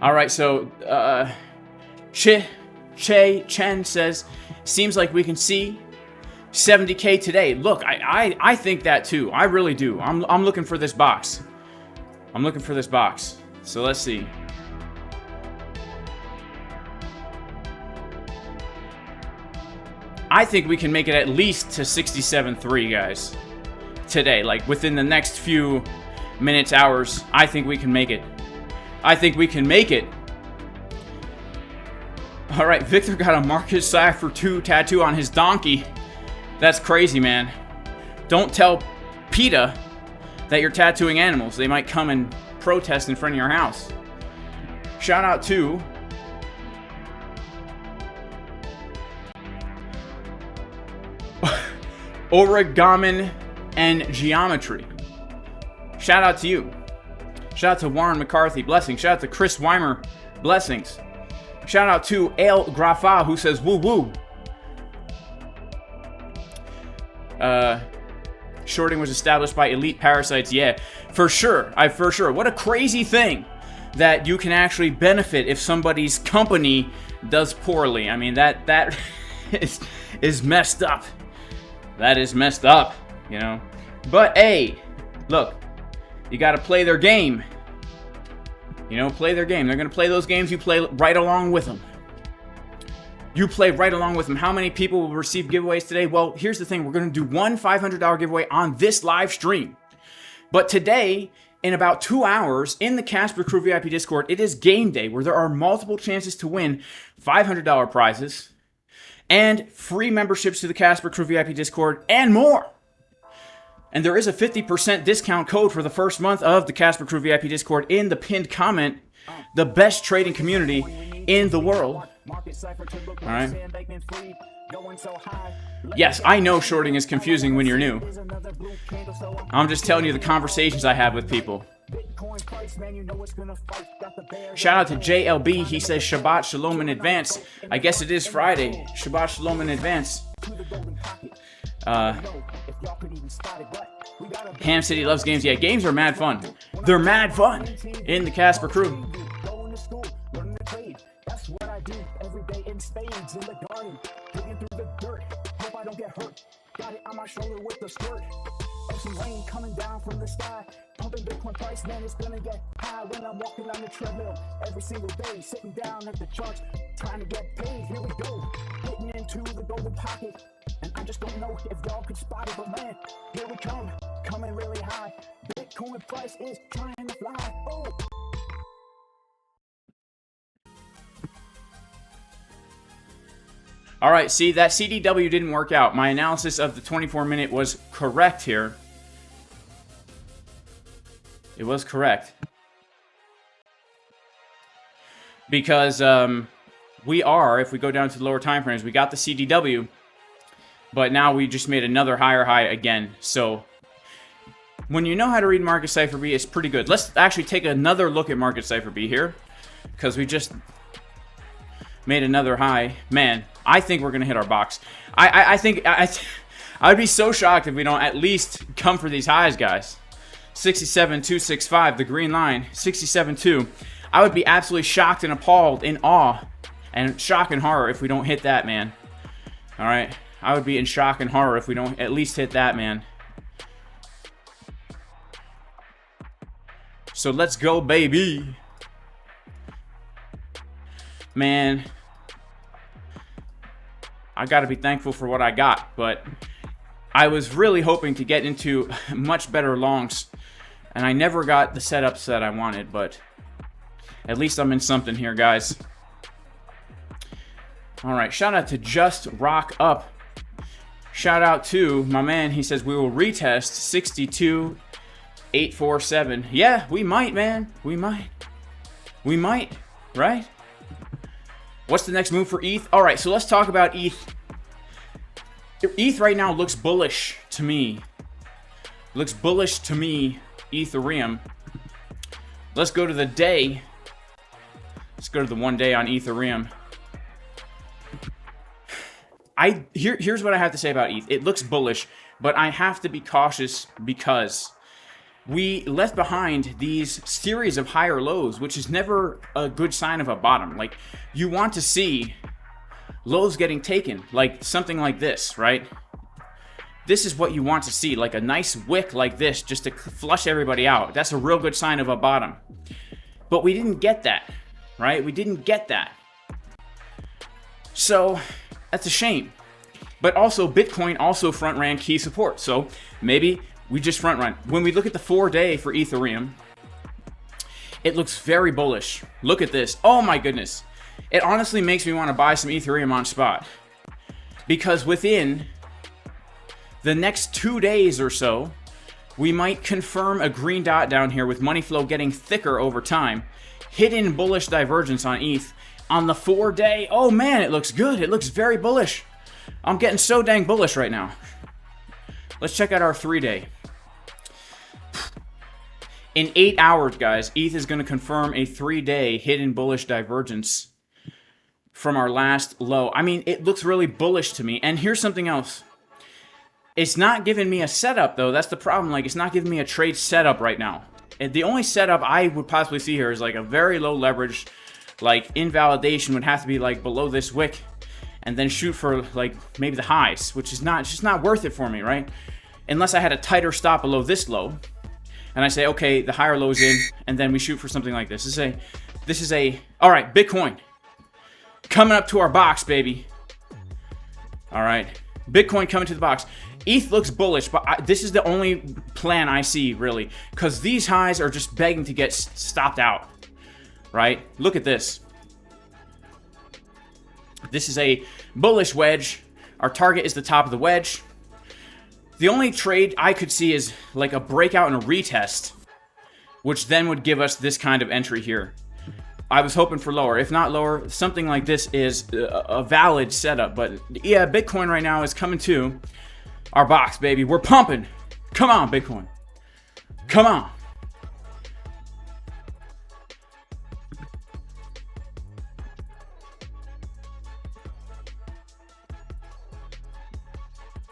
right, so Chen says, seems like we can see 70K today. Look, I think that too. I really do. I'm looking for this box. I'm looking for this box. So let's see. I think we can make it at least to 67.3, guys. Today, like within the next few minutes, hours, I think we can make it. I think we can make it. All right, Victor got a Marcus Cipher 2 tattoo on his donkey. That's crazy, man. Don't tell PETA that you're tattooing animals. They might come and protest in front of your house. Shout out to Origami and Geometry. Shout out to you. Shout out to Warren McCarthy. Blessings. Shout out to Chris Weimer. Blessings. Shout out to El Grafa, who says woo woo. Shorting was established by elite parasites. Yeah, for sure. For sure. What a crazy thing that you can actually benefit if somebody's company does poorly. I mean, that is messed up. That is messed up, you know. But hey, look, you got to play their game. You know, play their game. They're going to play those games. You play right along with them. You play right along with them. How many people will receive giveaways today? Well, here's the thing. We're going to do one $500 giveaway on this live stream. But today, in about 2 hours, in the Casper Crew VIP Discord, it is game day where there are multiple chances to win $500 prizes and free memberships to the Casper Crew VIP Discord and more. And there is a 50% discount code for the first month of the Casper Crew VIP Discord in the pinned comment. The best trading community in the world. Alright. Yes, I know shorting is confusing when you're new. I'm just telling you the conversations I have with people. Shout out to JLB. He says Shabbat Shalom in advance. I guess it is Friday. Shabbat Shalom in advance. Ham City loves games. Yeah, games are mad fun. They're mad fun in the Casper Crew. Got it on my shoulder with the skirt. Some rain coming down from the sky. Pumping Bitcoin price, man, it's gonna get high when I'm walking on the treadmill every single day, sitting down at the charts, trying to get paid. Here we go, hitting into the golden pocket. And I just don't know if y'all could spot it, but man, here we come, coming really high. Bitcoin price is trying to fly. Oh. All right, see, that CDW didn't work out. My analysis of the 24-minute was correct here. It was correct. Because we are, if we go down to the lower time frames, we got the CDW, but now we just made another higher high again. So when you know how to read Market Cipher B, it's pretty good. Let's actually take another look at Market Cipher B here, because we just made another high. Man, I think we're gonna hit our box. I think I'd be so shocked if we don't at least come for these highs, guys. 67.265, the green line. 67.2. I would be absolutely shocked and appalled, in awe, and shock and horror if we don't hit that, man. All right, I would be in shock and horror if we don't at least hit that, man. So let's go, baby. Man, I gotta be thankful for what I got, but I was really hoping to get into much better longs, and I never got the setups that I wanted, but at least I'm in something here, guys. All right, shout out to Just Rock Up. Shout out to my man. He says we will retest 62.847. Yeah, we might, man. We might. We might, right? What's the next move for ETH? All right, so let's talk about ETH. ETH right now looks bullish to me. Looks bullish to me, Ethereum. Let's go to the day. Let's go to the 1 day on Ethereum. Here's what I have to say about ETH. It looks bullish, but I have to be cautious because we left behind these series of higher lows, which is never a good sign of a bottom. Like, you want to see lows getting taken, like something like this, right? This is what you want to see, like a nice wick like this, just to flush everybody out. That's a real good sign of a bottom. But we didn't get that, right? We didn't get that. So that's a shame. But also, Bitcoin also front ran key support. So maybe we just front run. When we look at the 4-day for Ethereum, it looks very bullish. Look at this. Oh my goodness. It honestly makes me want to buy some Ethereum on spot. Because within the next 2 days or so, we might confirm a green dot down here with money flow getting thicker over time. Hidden bullish divergence on ETH. On the 4-day, oh man, it looks good. It looks very bullish. I'm getting so dang bullish right now. Let's check out our 3-day. In 8 hours, guys, ETH is going to confirm a 3-day hidden bullish divergence from our last low. I mean, it looks really bullish to me. And here's something else. It's not giving me a setup, though. That's the problem. Like, it's not giving me a trade setup right now. And the only setup I would possibly see here is like a very low leverage, like invalidation would have to be like below this wick, and then shoot for like maybe the highs, which is not, it's just not worth it for me, right? Unless I had a tighter stop below this low, and I say, okay, the higher low's in, and then we shoot for something like this. This is a, all right, Bitcoin coming up to our box, baby. All right, Bitcoin coming to the box. ETH looks bullish, but this is the only plan I see, really, because these highs are just begging to get stopped out, right? Look at this. This is a bullish wedge. Our target is the top of the wedge. The only trade I could see is like a breakout and a retest, which then would give us this kind of entry here. I was hoping for lower. If not lower, something like this is a valid setup. But yeah, Bitcoin right now is coming to our box, baby. We're pumping. Come on, Bitcoin. Come on.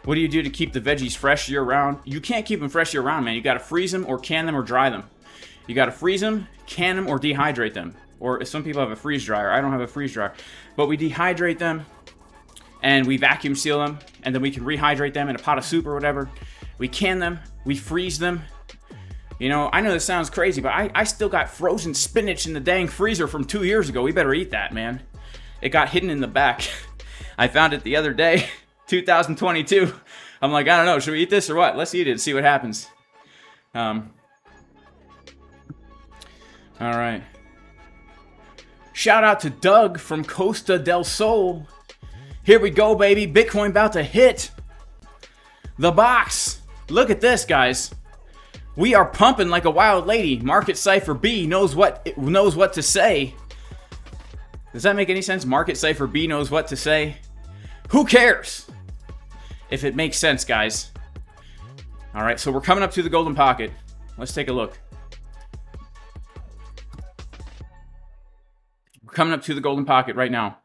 What do you do to keep the veggies fresh year-round? You can't keep them fresh year-round, man. You got to freeze them or can them or dry them. You got to freeze them, can them, or dehydrate them. Or some people have a freeze dryer. I don't have a freeze dryer. But we dehydrate them, and we vacuum seal them, and then we can rehydrate them in a pot of soup or whatever. We can them, we freeze them. You know, I know this sounds crazy, but I still got frozen spinach in the dang freezer from 2 years ago. We better eat that, man. It got hidden in the back. I found it the other day. 2022. I'm like, I don't know, should we eat this or what? Let's eat it and see what happens. All right. Shout out to Doug from Costa del Sol. Here we go, baby. Bitcoin about to hit the box. Look at this, guys. We are pumping like a wild lady. Market Cipher B knows what to say. Does that make any sense? Market Cipher B knows what to say. Who cares if it makes sense, guys? All right, so we're coming up to the golden pocket. Let's take a look. We're coming up to the golden pocket right now.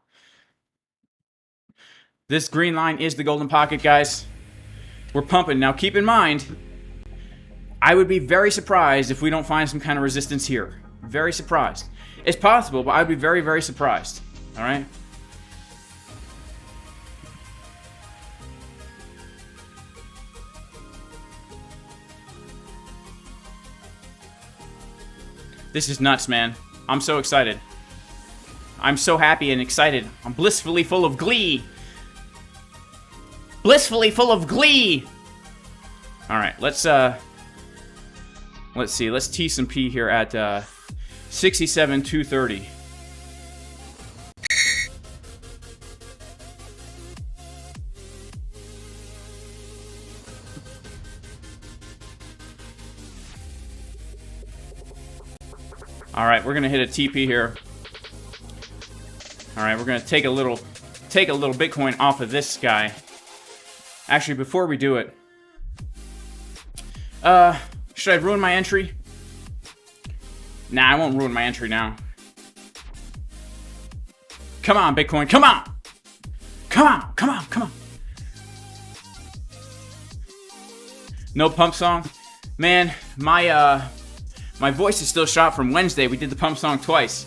This green line is the golden pocket, guys. We're pumping. Now, keep in mind, I would be very surprised if we don't find some kind of resistance here. Very surprised. It's possible, but I'd be very, very surprised. All right? This is nuts, man. I'm so excited. I'm so happy and excited. I'm blissfully full of glee. Blissfully full of glee. All right, let's see. Let's T some P here at 67,230. All right, we're gonna hit a TP here. All right, we're gonna take a little Bitcoin off of this guy. Actually, before we do it, should I ruin my entry? Nah, I won't ruin my entry now. Come on, Bitcoin, come on! Come on, come on, come on! No pump song? Man, my voice is still shot from Wednesday. We did the pump song twice.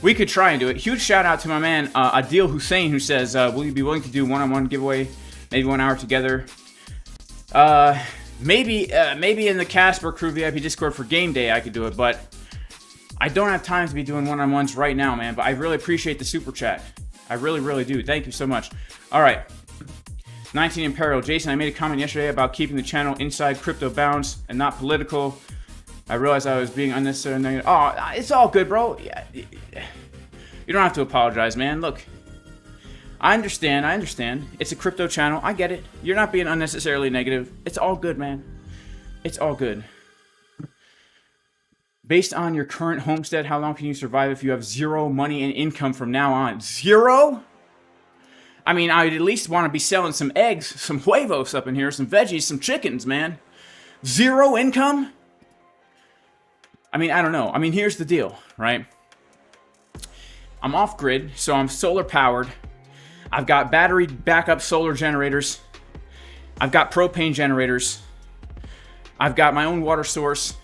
We could try and do it. Huge shout out to my man, Adil Hussein, who says, will you be willing to do one-on-one giveaway? Maybe 1 hour together. Maybe in the Casper Crew VIP Discord for game day I could do it, but I don't have time to be doing one-on-ones right now, man. But I really appreciate the super chat. I really, really do. Thank you so much. All right. 19 Imperial. Jason, I made a comment yesterday about keeping the channel inside crypto bounds and not political. I realized I was being unnecessary negative. Oh, it's all good, bro. Yeah. You don't have to apologize, man. Look. I understand. It's a crypto channel. I get it. You're not being unnecessarily negative. It's all good, man. It's all good. Based on your current homestead, how long can you survive if you have zero money and income from now on? Zero? I mean, I'd at least want to be selling some eggs, some huevos up in here, some veggies, some chickens, man. Zero income? I mean, I don't know. I mean, here's the deal, right? I'm off-grid, so I'm solar-powered. I've got battery backup solar generators. I've got propane generators. I've got my own water source,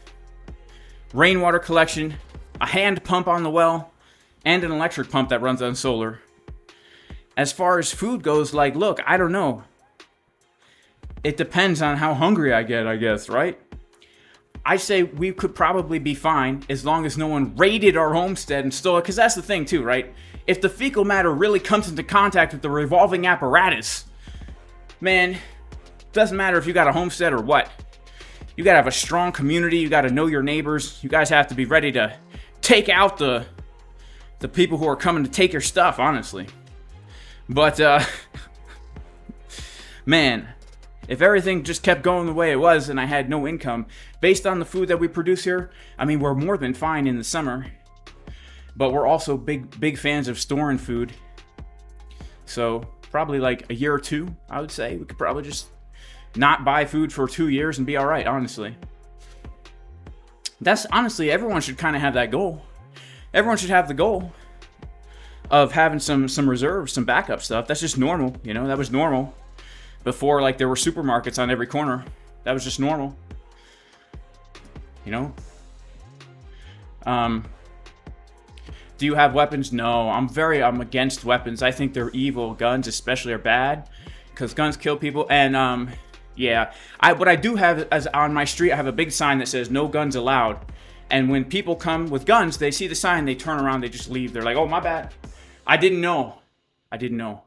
rainwater collection, a hand pump on the well, and an electric pump that runs on solar. As far as food goes, like, look, I don't know. It depends on how hungry I get, I guess, right? I say we could probably be fine as long as no one raided our homestead and stole it, because that's the thing too, right? If the fecal matter really comes into contact with the revolving apparatus, man, doesn't matter if you got a homestead or what. You gotta have a strong community, you gotta know your neighbors, you guys have to be ready to take out the people who are coming to take your stuff, honestly. But, man, if everything just kept going the way it was and I had no income, based on the food that we produce here, I mean, we're more than fine in the summer. But we're also big fans of storing food. So, probably like a year or two, I would say. We could probably just not buy food for 2 years and be alright, honestly. That's, honestly, everyone should kind of have that goal. Everyone should have the goal of having some reserves, some backup stuff. That's just normal, you know? That was normal. Before, like, there were supermarkets on every corner. That was just normal. You know? Do you have weapons? No, I'm against weapons. I think they're evil. Guns especially are bad because guns kill people. And yeah, what I do have is on my street, I have a big sign that says no guns allowed. And when people come with guns, they see the sign, they turn around, they just leave. They're like, "Oh, my bad. I didn't know. I didn't know."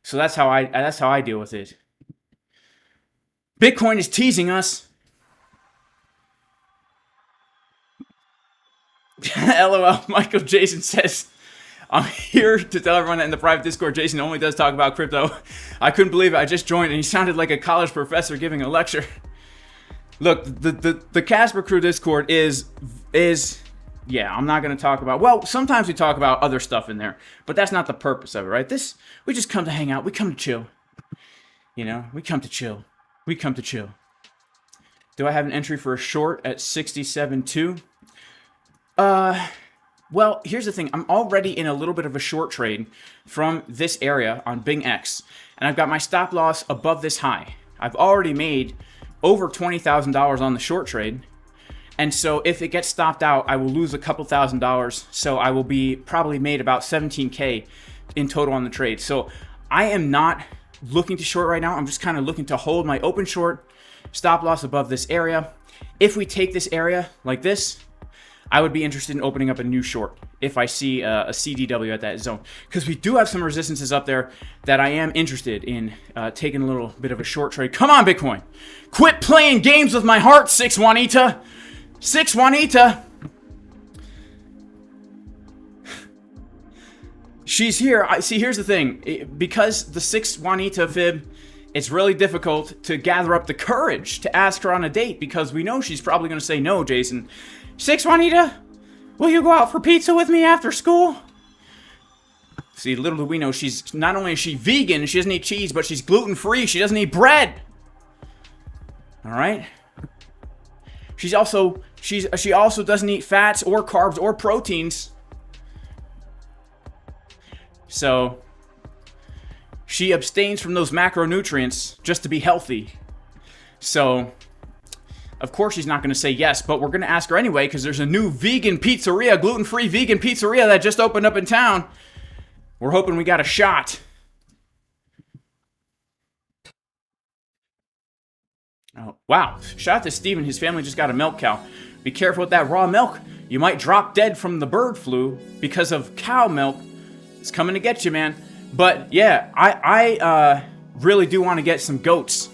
So that's how I deal with it. Bitcoin is teasing us. LOL. Michael Jason says, "I'm here to tell everyone that in the private Discord, Jason only does talk about crypto." I couldn't believe it. I just joined and he sounded like a college professor giving a lecture. Look, the Casper Crew Discord is yeah, I'm not going to talk about, well, sometimes we talk about other stuff in there, but that's not the purpose of it, right? We just come to hang out. We come to chill. You know, we come to chill. We come to chill. Do I have an entry for a short at 67.2? Well, here's the thing. I'm already in a little bit of a short trade from this area on BingX, and I've got my stop loss above this high. I've already made over $20,000 on the short trade, and so if it gets stopped out, I will lose a couple $1,000, so I will be probably made about 17K in total on the trade. So I am not looking to short right now. I'm just kind of looking to hold my open short, stop loss above this area. If we take this area like this, I would be interested in opening up a new short if I see a CDW at that zone. Because we do have some resistances up there that I am interested in taking a little bit of a short trade. Come on, Bitcoin. Quit playing games with my heart, 6 Juanita. 6 Juanita. She's here. See, here's the thing. Because the 6 Juanita fib, it's really difficult to gather up the courage to ask her on a date because we know she's probably going to say no, Jason. 6 Juanita, will you go out for pizza with me after school? See, little do we know, she's not only is she vegan, she doesn't eat cheese, but she's gluten-free. She doesn't eat bread. All right. She also doesn't eat fats or carbs or proteins. So she abstains from those macronutrients just to be healthy. So of course she's not going to say yes, but we're going to ask her anyway because there's a new vegan pizzeria, gluten-free vegan pizzeria that just opened up in town. We're hoping we got a shot. Oh, wow. Shout out to Steven. His family just got a milk cow. Be careful with that raw milk. You might drop dead from the bird flu because of cow milk. It's coming to get you, man. But yeah, I really do want to get some goats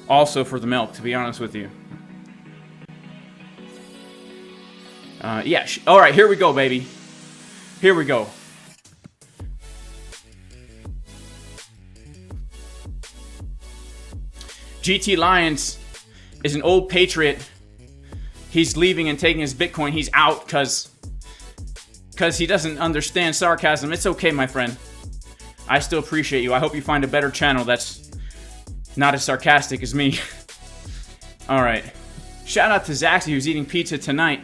also for the milk, to be honest with you. Yeah. All right, here we go, baby. Here we go. GT Lions is an old patriot. He's leaving and taking his Bitcoin. He's out because he doesn't understand sarcasm. It's okay, my friend. I still appreciate you. I hope you find a better channel that's not as sarcastic as me. All right. Shout out to Zaxi, who's eating pizza tonight.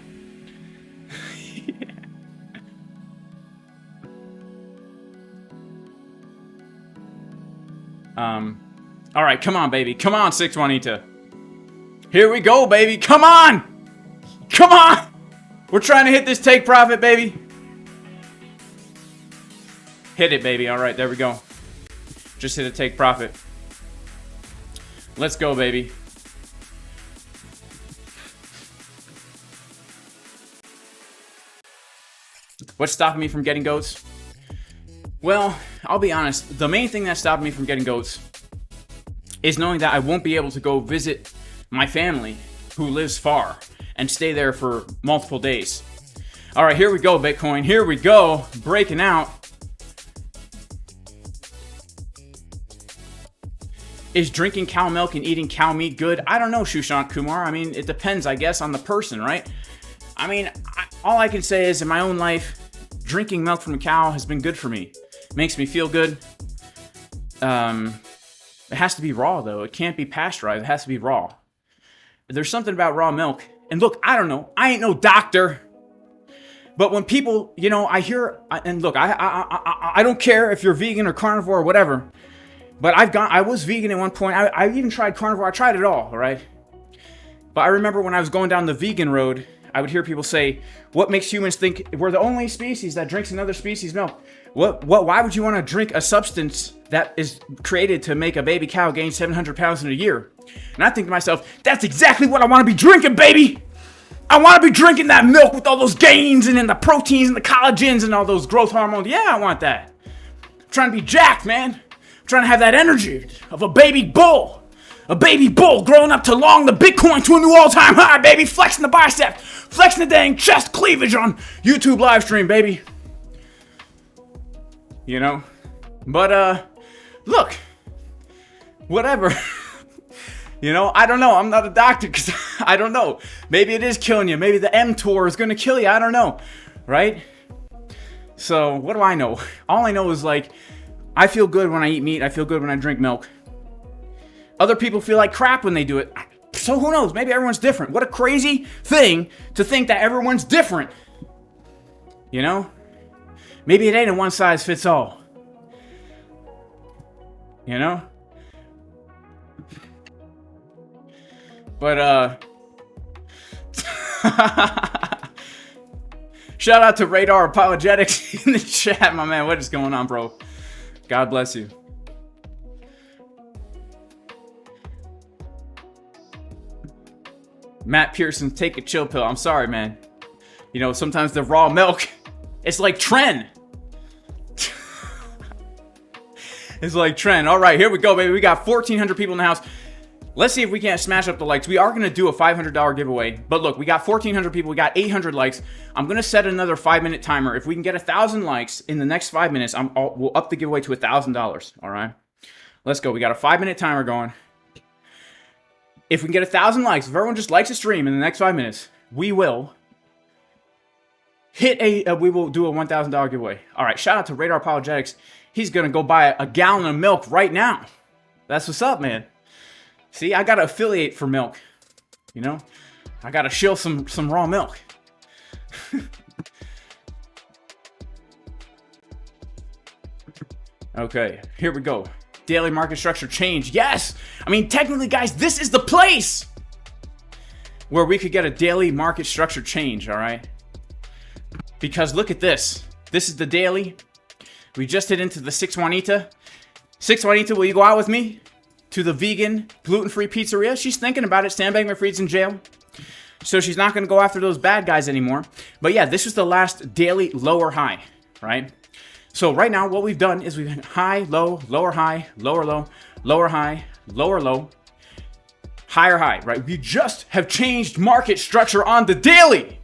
All right, come on, baby. Come on, 6 Juanita. Here we go, baby. Come on! Come on! We're trying to hit this take profit, baby. Hit it, baby. All right, there we go. Just hit a take profit. Let's go, baby. What's stopping me from getting goats? Well, I'll be honest. The main thing that's stopping me from getting goats is knowing that I won't be able to go visit my family who lives far and stay there for multiple days. All right, here we go, Bitcoin. Here we go. Breaking out. Is drinking cow milk and eating cow meat good? I don't know, Shushant Kumar. I mean, it depends, I guess, on the person, right? I mean, all I can say is in my own life, drinking milk from a cow has been good for me. It makes me feel good. It has to be raw, though. It can't be pasteurized. It has to be raw. There's something about raw milk. And look, I don't know. I ain't no doctor. But when people, you know, I hear, and look, I don't care if you're vegan or carnivore or whatever. But I was vegan at one point. I even tried carnivore. I tried it all right? But I remember when I was going down the vegan road, I would hear people say, what makes humans think we're the only species that drinks another species' milk? Why would you want to drink a substance that is created to make a baby cow gain 700 pounds in a year? And I think to myself, that's exactly what I want to be drinking, baby! I want to be drinking that milk with all those gains and then the proteins and the collagens and all those growth hormones. Yeah, I want that. I'm trying to be jacked, man. I'm trying to have that energy of a baby bull. A baby bull growing up to long the Bitcoin to a new all-time high, baby. Flexing the biceps. Flexing the dang chest cleavage on YouTube live stream, baby. You know? But, look. Whatever. You know, I don't know. I'm not a doctor because I don't know. Maybe it is killing you. Maybe the mTOR is going to kill you. I don't know. Right? So, what do I know? All I know is, like, I feel good when I eat meat. I feel good when I drink milk. Other people feel like crap when they do it. So who knows? Maybe everyone's different. What a crazy thing to think that everyone's different. You know? Maybe it ain't a one size fits all. You know? But, shout out to Radar Apologetics in the chat, my man. What is going on, bro? God bless you. Matt Pearson, take a chill pill. I'm sorry, man. You know, sometimes the raw milk, it's like Tren. It's like Tren. All right, here we go, baby. We got 1,400 people in the house. Let's see if we can't smash up the likes. We are going to do a $500 giveaway. But look, we got 1,400 people. We got 800 likes. I'm going to set another 5-minute timer. If we can get 1,000 likes in the next 5 minutes, we'll up the giveaway to $1,000. All right? Let's go. We got a 5-minute timer going. If we can get 1,000 likes, if everyone just likes the stream in the next 5 minutes, we will we will do a $1,000 giveaway. All right, shout out to Radar Apologetics. He's going to go buy a gallon of milk right now. That's what's up, man. See, I got to affiliate for milk. You know? I got to shill some raw milk. Okay, here we go. Daily market structure change. Yes! I mean, technically, guys, this is the place where we could get a daily market structure change, all right? Because look at this. This is the daily. We just hit into the 6 Juanita. 6 Juanita, will you go out with me? to the vegan, gluten-free pizzeria. She's thinking about it. Sam Bankman-Fried's in jail, so she's not going to go after those bad guys anymore. But yeah, this was the last daily lower high, right? So right now, what we've done is we've had high, low, lower high, lower low, lower high, lower low, higher high, right? We just have changed market structure on the daily.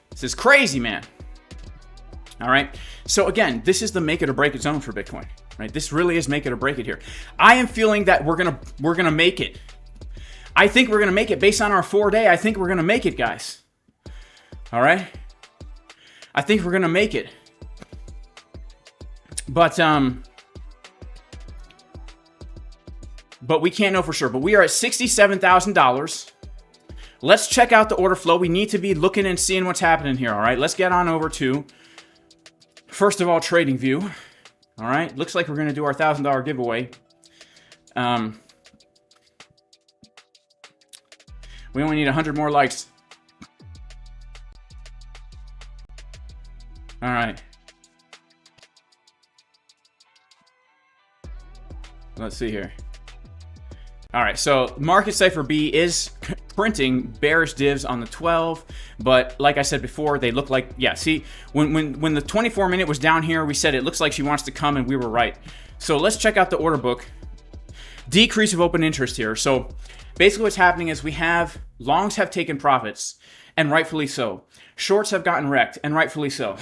This is crazy, man. All right. So again, this is the make it or break it zone for Bitcoin, right? This really is make it or break it here. I am feeling that we're gonna make it. I think we're gonna make it based on our 4-day. I think we're gonna make it, guys. All right. I think we're gonna make it. But we can't know for sure. But we are at $67,000. Let's check out the order flow. We need to be looking and seeing what's happening here. All right. Let's get on over to, first of all, Trading View. All right. Looks like we're going to do our $1,000 giveaway. We only need 100 more likes. All right. Let's see here. All right, so market Cipher B is printing bearish divs on the 12, but like I said before, they look like, yeah, see, when the 24-minute was down here, we said it looks like she wants to come, and we were right. So let's check out the order book. Decrease of open interest here. So basically what's happening is we have longs have taken profits, and rightfully so. Shorts have gotten wrecked, and rightfully so.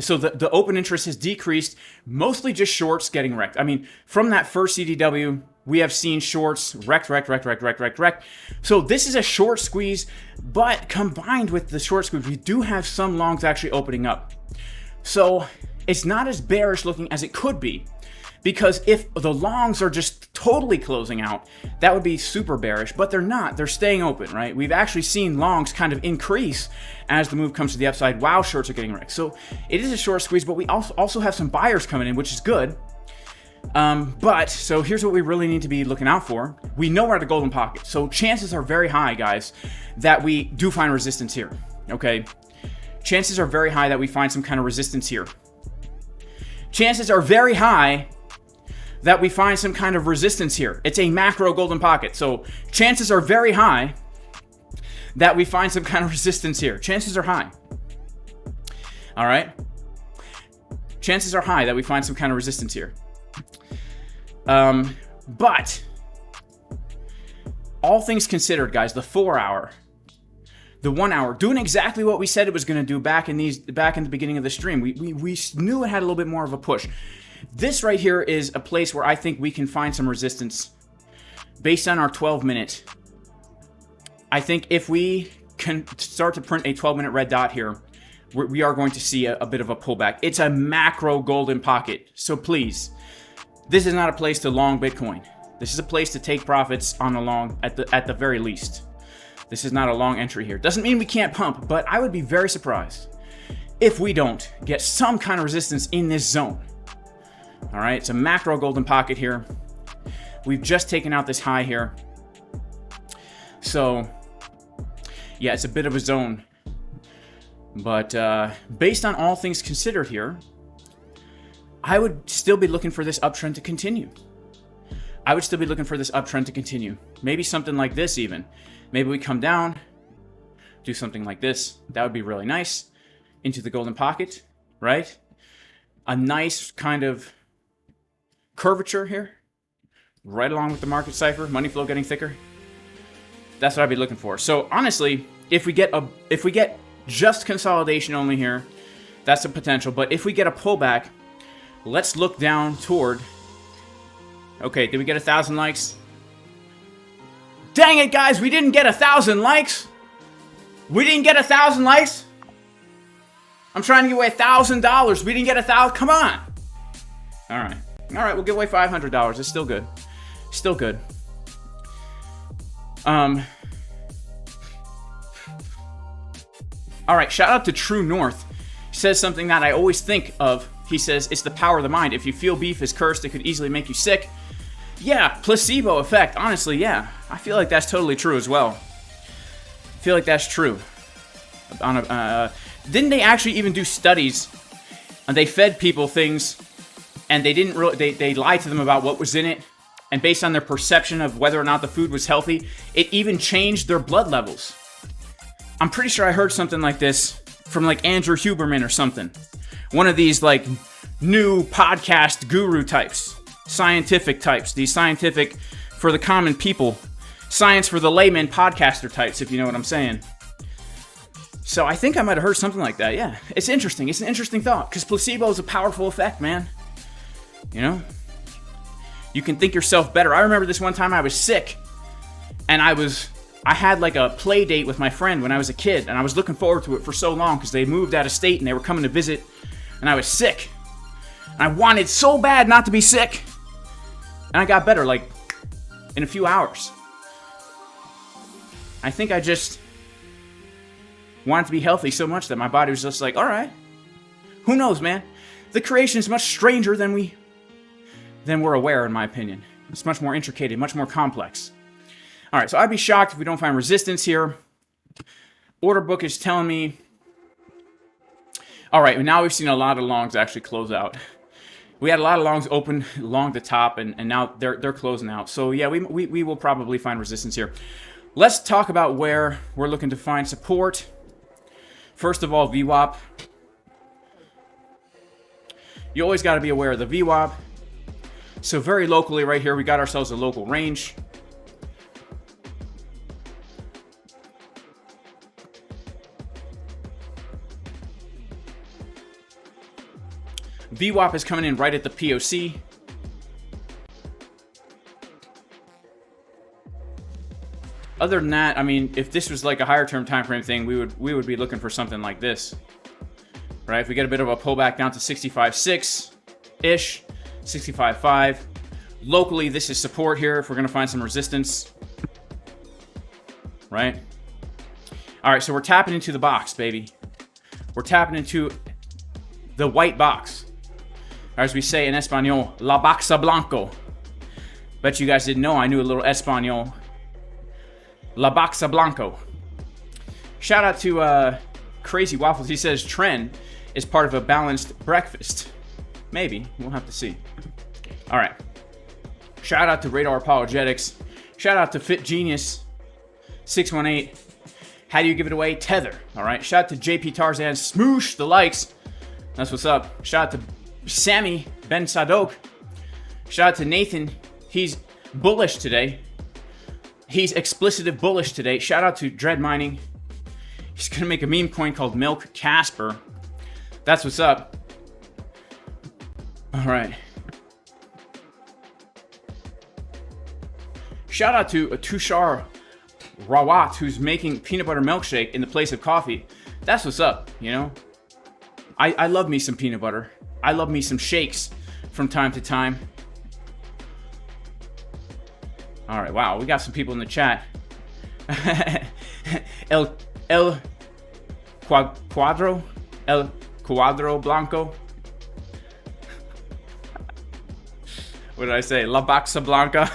So the open interest has decreased, mostly just shorts getting wrecked. I mean, from that first CDW, we have seen shorts wrecked. So this is a short squeeze, but combined with the short squeeze, we do have some longs actually opening up. So it's not as bearish looking as it could be, because if the longs are just totally closing out, that would be super bearish, but they're not. They're staying open, right? We've actually seen longs kind of increase as the move comes to the upside while shorts are getting wrecked. So it is a short squeeze, but we also have some buyers coming in, which is good. So here's what we really need to be looking out for. We know we're at a golden pocket, so chances are very high, guys, that we do find resistance here, okay? Chances are very high that we find some kind of resistance here. Chances are very high that we find some kind of resistance here. It's a macro golden pocket, so chances are very high that we find some kind of resistance here. Chances are high. All right? Chances are high that we find some kind of resistance here. But all things considered, guys, the 4-hour, the 1 hour, doing exactly what we said it was going to do back in the beginning of the stream. We knew it had a little bit more of a push. This right here is a place where I think we can find some resistance based on our 12-minute. I think if we can start to print a 12-minute red dot here, we are going to see a bit of a pullback. It's a macro golden pocket. So please, this is not a place to long Bitcoin. This is a place to take profits on the long at the very least. This is not a long entry here. Doesn't mean we can't pump, but I would be very surprised if we don't get some kind of resistance in this zone. All right, it's a macro golden pocket here. We've just taken out this high here. So, yeah, it's a bit of a zone. But based on all things considered here, I would still be looking for this uptrend to continue. Maybe something like this even. Maybe we come down, do something like this. That would be really nice. Into the golden pocket, right? A nice kind of curvature here, right along with the market cipher, money flow getting thicker. That's what I'd be looking for. So honestly, if we get just consolidation only here, that's a potential. But if we get a pullback, let's look down toward. Okay, did we get 1,000 likes? Dang it, guys, we didn't get 1,000 likes. We didn't get 1,000 likes. I'm trying to give away $1,000. We didn't get 1,000. Come on. All right, we'll give away $500. It's still good. Still good. All right, shout out to True North. He says something that I always think of. He says, it's the power of the mind. If you feel beef is cursed, it could easily make you sick. Yeah, placebo effect. Honestly, yeah. I feel like that's totally true as well. I feel like that's true. Didn't they actually even do studies? And they fed people things and they didn't really, they lied to them about what was in it, and based on their perception of whether or not the food was healthy, it even changed their blood levels. I'm pretty sure I heard something like this from like Andrew Huberman or something. One of these like new podcast guru types, scientific types, these scientific for the common people, science for the layman podcaster types, if you know what I'm saying. So I think I might have heard something like that. Yeah, it's interesting. It's an interesting thought, because placebo is a powerful effect, man. You know? You can think yourself better. I remember this one time I was sick, and I had like a play date with my friend when I was a kid, and I was looking forward to it for so long because they moved out of state and they were coming to visit, and I was sick. And I wanted so bad not to be sick. And I got better like in a few hours. I think I just wanted to be healthy so much that my body was just like, all right. Who knows, man? The creation is much stranger than we're aware, in my opinion. It's much more intricate, much more complex. All right, so I'd be shocked if we don't find resistance here. Order book is telling me... All right, now we've seen a lot of longs actually close out. We had a lot of longs open along the top, and now they're closing out. So yeah, we will probably find resistance here. Let's talk about where we're looking to find support. First of all, VWAP. You always got to be aware of the VWAP. So very locally right here, we got ourselves a local range. VWAP is coming in right at the POC. Other than that, I mean, if this was like a higher term time frame thing, we would be looking for something like this. Right? If we get a bit of a pullback down to 65.6-ish, 65.5. Locally, this is support here if we're going to find some resistance. Right? All right, so we're tapping into the box, baby. We're tapping into the white box. As we say in Espanol, la boxa blanco. Bet you guys didn't know I knew a little Espanol. La boxa blanco. Shout out to Crazy Waffles. He says trend is part of a balanced breakfast. Maybe. We'll have to see. All right. Shout out to Radar Apologetics. Shout out to Fit Genius 618. How do you give it away? Tether. All right. Shout out to JP Tarzan. Smoosh the likes. That's what's up. Shout out to Sammy Ben Sadok. Shout out to Nathan. He's bullish today. He's explicitive bullish today. Shout out to Dread Mining. He's going to make a meme coin called Milk Casper. That's what's up. All right. Shout out to Tushar Rawat, who's making peanut butter milkshake in the place of coffee. That's what's up, you know? I love me some peanut butter. I love me some shakes from time to time. All right, wow, we got some people in the chat. El Cuadro Blanco. What did I say? La Baxa Blanca.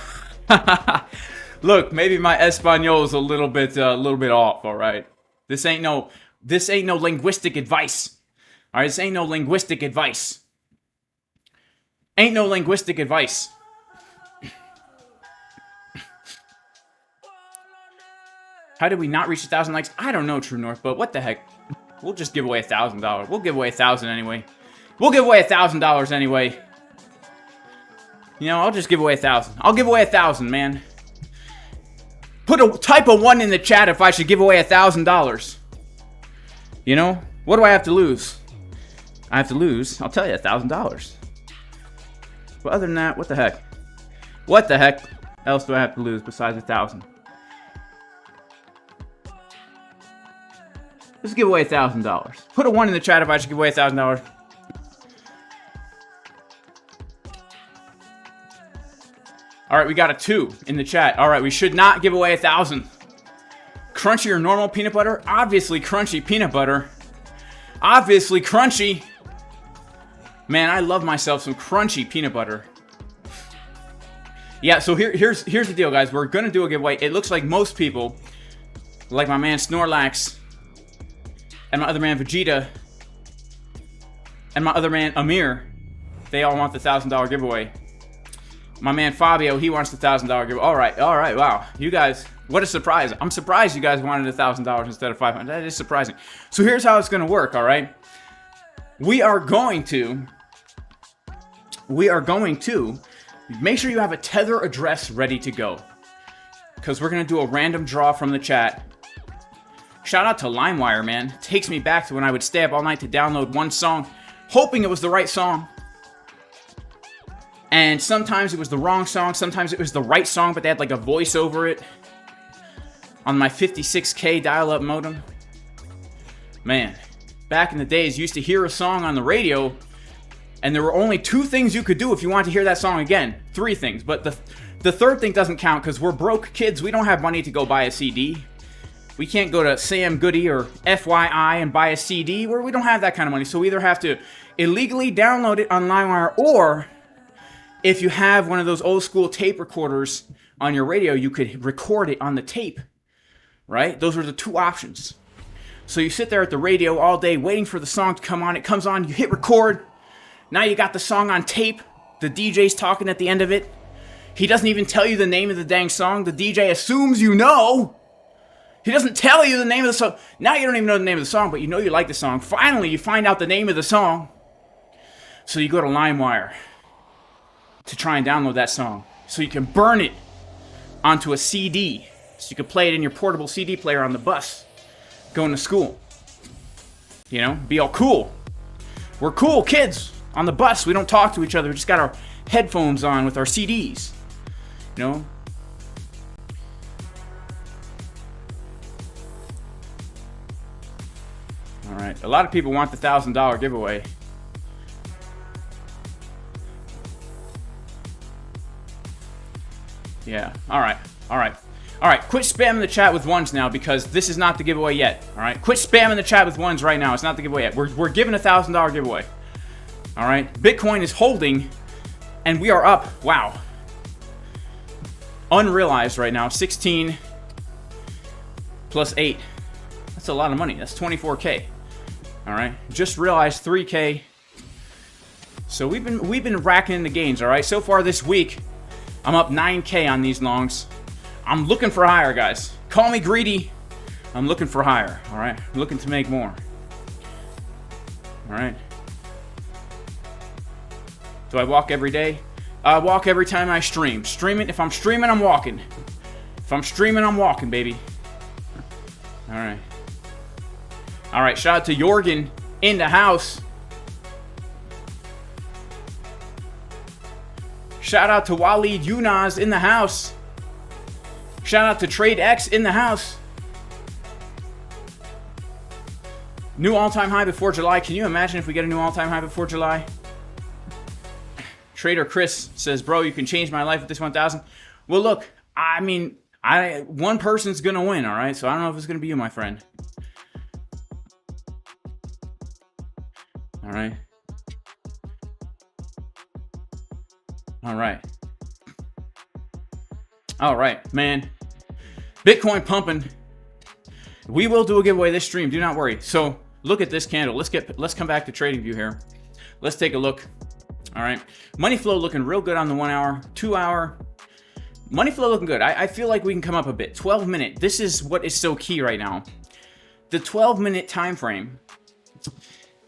Look, maybe my Espanol is a little bit off. All right, this ain't no linguistic advice. All right, this ain't no linguistic advice. Ain't no linguistic advice. How did we not reach 1,000 likes? I don't know, True North, but what the heck? We'll just give away $1,000. We'll give away 1,000 anyway. We'll give away $1,000 anyway. You know, I'll just give away 1,000. I'll give away 1,000, man. Type a 1 in the chat if I should give away $1,000. You know, what do I have to lose? I have to lose, I'll tell you, $1,000. But other than that, what the heck? What the heck else do I have to lose besides 1,000? Let's give away $1,000. Put a 1 in the chat if I should give away $1,000. All right, we got a 2 in the chat. All right, we should not give away 1,000. Crunchy or normal peanut butter? Obviously crunchy peanut butter. Obviously crunchy. Man, I love myself some crunchy peanut butter. Yeah, so here's the deal, guys. We're going to do a giveaway. It looks like most people, like my man Snorlax, and my other man Vegeta, and my other man Amir, They all want the $1,000 giveaway. My man Fabio, he wants the $1,000 giveaway. All right, wow. You guys, what a surprise. I'm surprised you guys wanted $1,000 instead of $500. That is surprising. So here's how it's going to work, all right? We are going to make sure you have a Tether address ready to go, because we're going to do a random draw from the chat. Shout out to LimeWire, man. It takes me back to when I would stay up all night to download one song, hoping it was the right song. And sometimes it was the wrong song, sometimes it was the right song, but they had like a voice over it on my 56K dial-up modem. Man, back in the days, you used to hear a song on the radio, and there were only 2 things you could do if you wanted to hear that song again. 3 things, but the third thing doesn't count because we're broke kids. We don't have money to go buy a CD. We can't go to Sam Goody or FYI and buy a CD where we don't have that kind of money. So we either have to illegally download it on LimeWire, or if you have one of those old school tape recorders on your radio, you could record it on the tape, right? Those are the 2 options. So you sit there at the radio all day waiting for the song to come on. It comes on, you hit record. Now you got the song on tape. The DJ's talking at the end of it. He doesn't even tell you the name of the dang song. The DJ assumes you know. He doesn't tell you the name of the song. Now you don't even know the name of the song, but you know you like the song. Finally, you find out the name of the song. So you go to LimeWire to try and download that song, so you can burn it onto a CD, so you can play it in your portable CD player on the bus going to school. You know, be all cool. We're cool kids on the bus. We don't talk to each other. We just got our headphones on with our CDs. You know? All right. A lot of people want the $1,000 giveaway. Yeah, all right. Quit spamming the chat with ones now, because this is not the giveaway yet. All right, quit spamming the chat with ones right now. It's not the giveaway yet. We're giving a $1,000 giveaway. All right, Bitcoin is holding, and we are up. Wow, unrealized right now. 16 plus 8. That's a lot of money. That's 24K. All right, just realized 3K. So we've been racking in the gains. All right, so far this week, I'm up 9K on these longs. I'm looking for higher, guys. Call me greedy. I'm looking for higher, all right? I'm looking to make more. All right. Do I walk every day? I walk every time I stream. Streaming. If I'm streaming, I'm walking. If I'm streaming, I'm walking, baby. All right. All right, shout out to Jorgen in the house. Shout out to Waleed Yunaz in the house. Shout out to TradeX in the house. New all-time high before July. Can you imagine if we get a new all-time high before July? Trader Chris says, bro, you can change my life with this 1,000. Well, look, I mean, one person's going to win, all right? So I don't know if it's going to be you, my friend. All right. All right. All right, man. Bitcoin pumping. We will do a giveaway this stream. Do not worry. So look at this candle. Let's come back to TradingView here. Let's take a look. All right. Money flow looking real good on the 1 hour, 2 hour. Money flow looking good. I feel like we can come up a bit. 12 minute. This is what is so key right now. The 12-minute time frame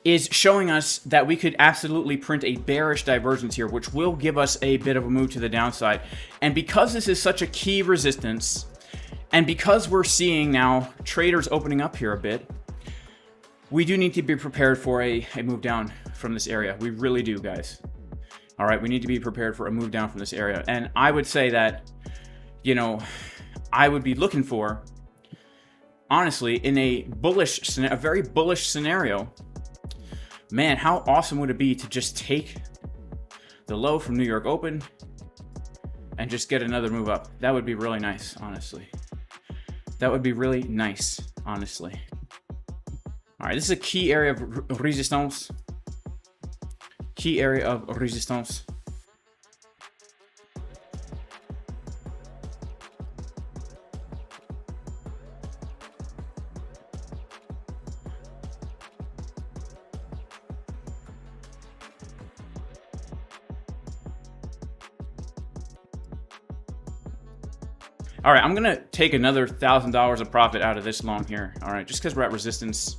is showing us that we could absolutely print a bearish divergence here, which will give us a bit of a move to the downside. And because this is such a key resistance, and because we're seeing now traders opening up here a bit, we do need to be prepared for a move down from this area. We really do, guys. All right, we need to be prepared for a move down from this area. And I would say that, you know, I would be looking for, honestly, in a very bullish scenario, man, how awesome would it be to just take the low from New York Open and just get another move up? That would be really nice, honestly. That would be really nice, honestly. All right, this is a key area of resistance. Key area of resistance. All right, I'm going to take another $1,000 of profit out of this long here. All right, just because we're at resistance.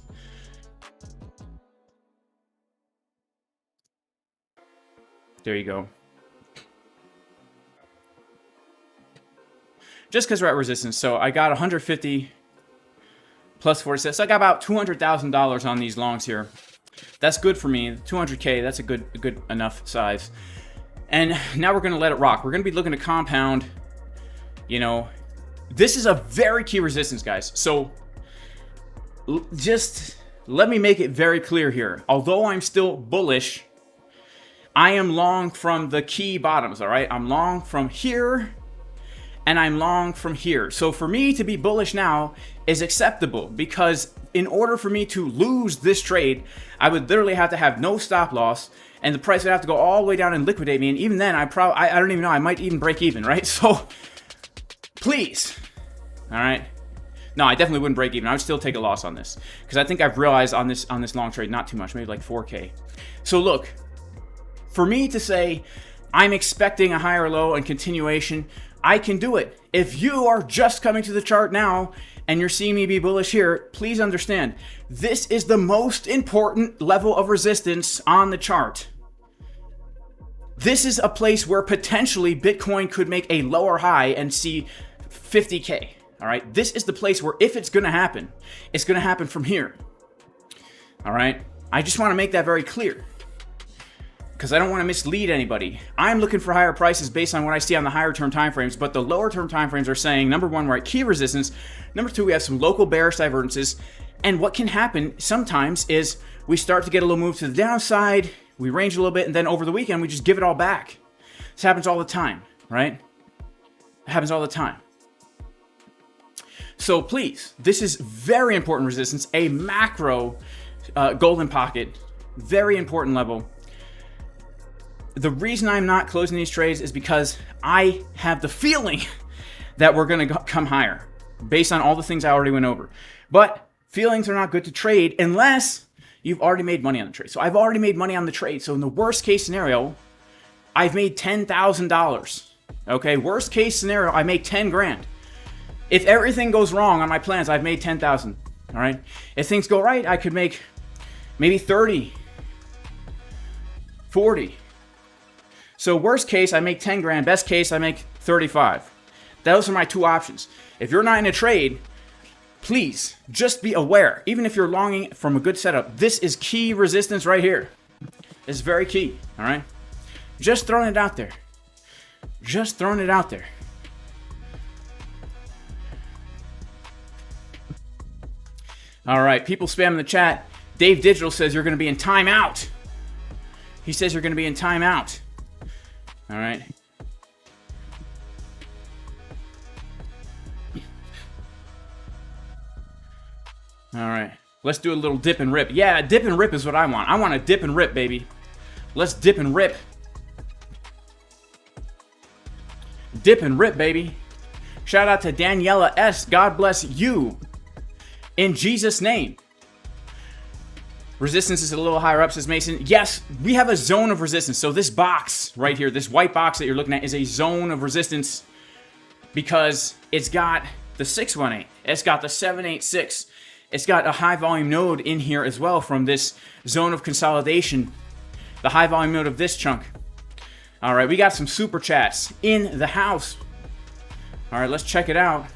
There you go. Just because we're at resistance. So I got 150 plus 46. So I got about $200,000 on these longs here. That's good for me. 200K, that's a good enough size. And now we're going to let it rock. We're going to be looking to compound, you know. This is a very key resistance, guys. So just let me make it very clear here. Although I'm still bullish, I am long from the key bottoms, all right? I'm long from here, and I'm long from here. So for me to be bullish now is acceptable, because in order for me to lose this trade, I would literally have to have no stop loss, and the price would have to go all the way down and liquidate me. And even then, I don't even know, I might even break even, right? So please, all right? No, I definitely wouldn't break even. I would still take a loss on this, because I think I've realized on this long trade, not too much, maybe like 4K. So look, for me to say I'm expecting a higher low and continuation, I can do it. If you are just coming to the chart now and you're seeing me be bullish here, please understand, this is the most important level of resistance on the chart. This is a place where potentially Bitcoin could make a lower high and see 50K. All right, this is the place where if it's going to happen, it's going to happen from here. All right, I just want to make that very clear, because I don't want to mislead anybody. I'm looking for higher prices based on what I see on the higher term time frames, but the lower term time frames are saying, number one, we're at key resistance. Number two, we have some local bearish divergences. And what can happen sometimes is we start to get a little move to the downside, we range a little bit, and then over the weekend, we just give it all back. This happens all the time, right? It happens all the time. So please, this is very important resistance, a macro golden pocket, very important level. The reason I'm not closing these trades is because I have the feeling that we're going to come higher based on all the things I already went over. But feelings are not good to trade unless you've already made money on the trade. So I've already made money on the trade. So in the worst case scenario, I've made $10,000. Okay, worst case scenario, I make 10 grand. If everything goes wrong on my plans, I've made 10,000. All right. If things go right, I could make maybe 30, 40. So worst case, I make 10 grand. Best case, I make 35. Those are my two options. If you're not in a trade, please just be aware. Even if you're longing from a good setup, this is key resistance right here. It's very key, all right? Just throwing it out there. Just throwing it out there. All right, people spamming the chat. Dave Digital says you're going to be in timeout. He says you're going to be in timeout. All right. All right. Let's do a little dip and rip. Yeah, dip and rip is what I want. I want a dip and rip, baby. Let's dip and rip. Dip and rip, baby. Shout out to Daniela S. God bless you. In Jesus' name. Resistance is a little higher up, says Mason. Yes, we have a zone of resistance. So this box right here, this white box that you're looking at, is a zone of resistance because it's got the 618. It's got the 786. It's got a high volume node in here as well from this zone of consolidation. The high volume node of this chunk. All right, we got some super chats in the house. All right, let's check it out.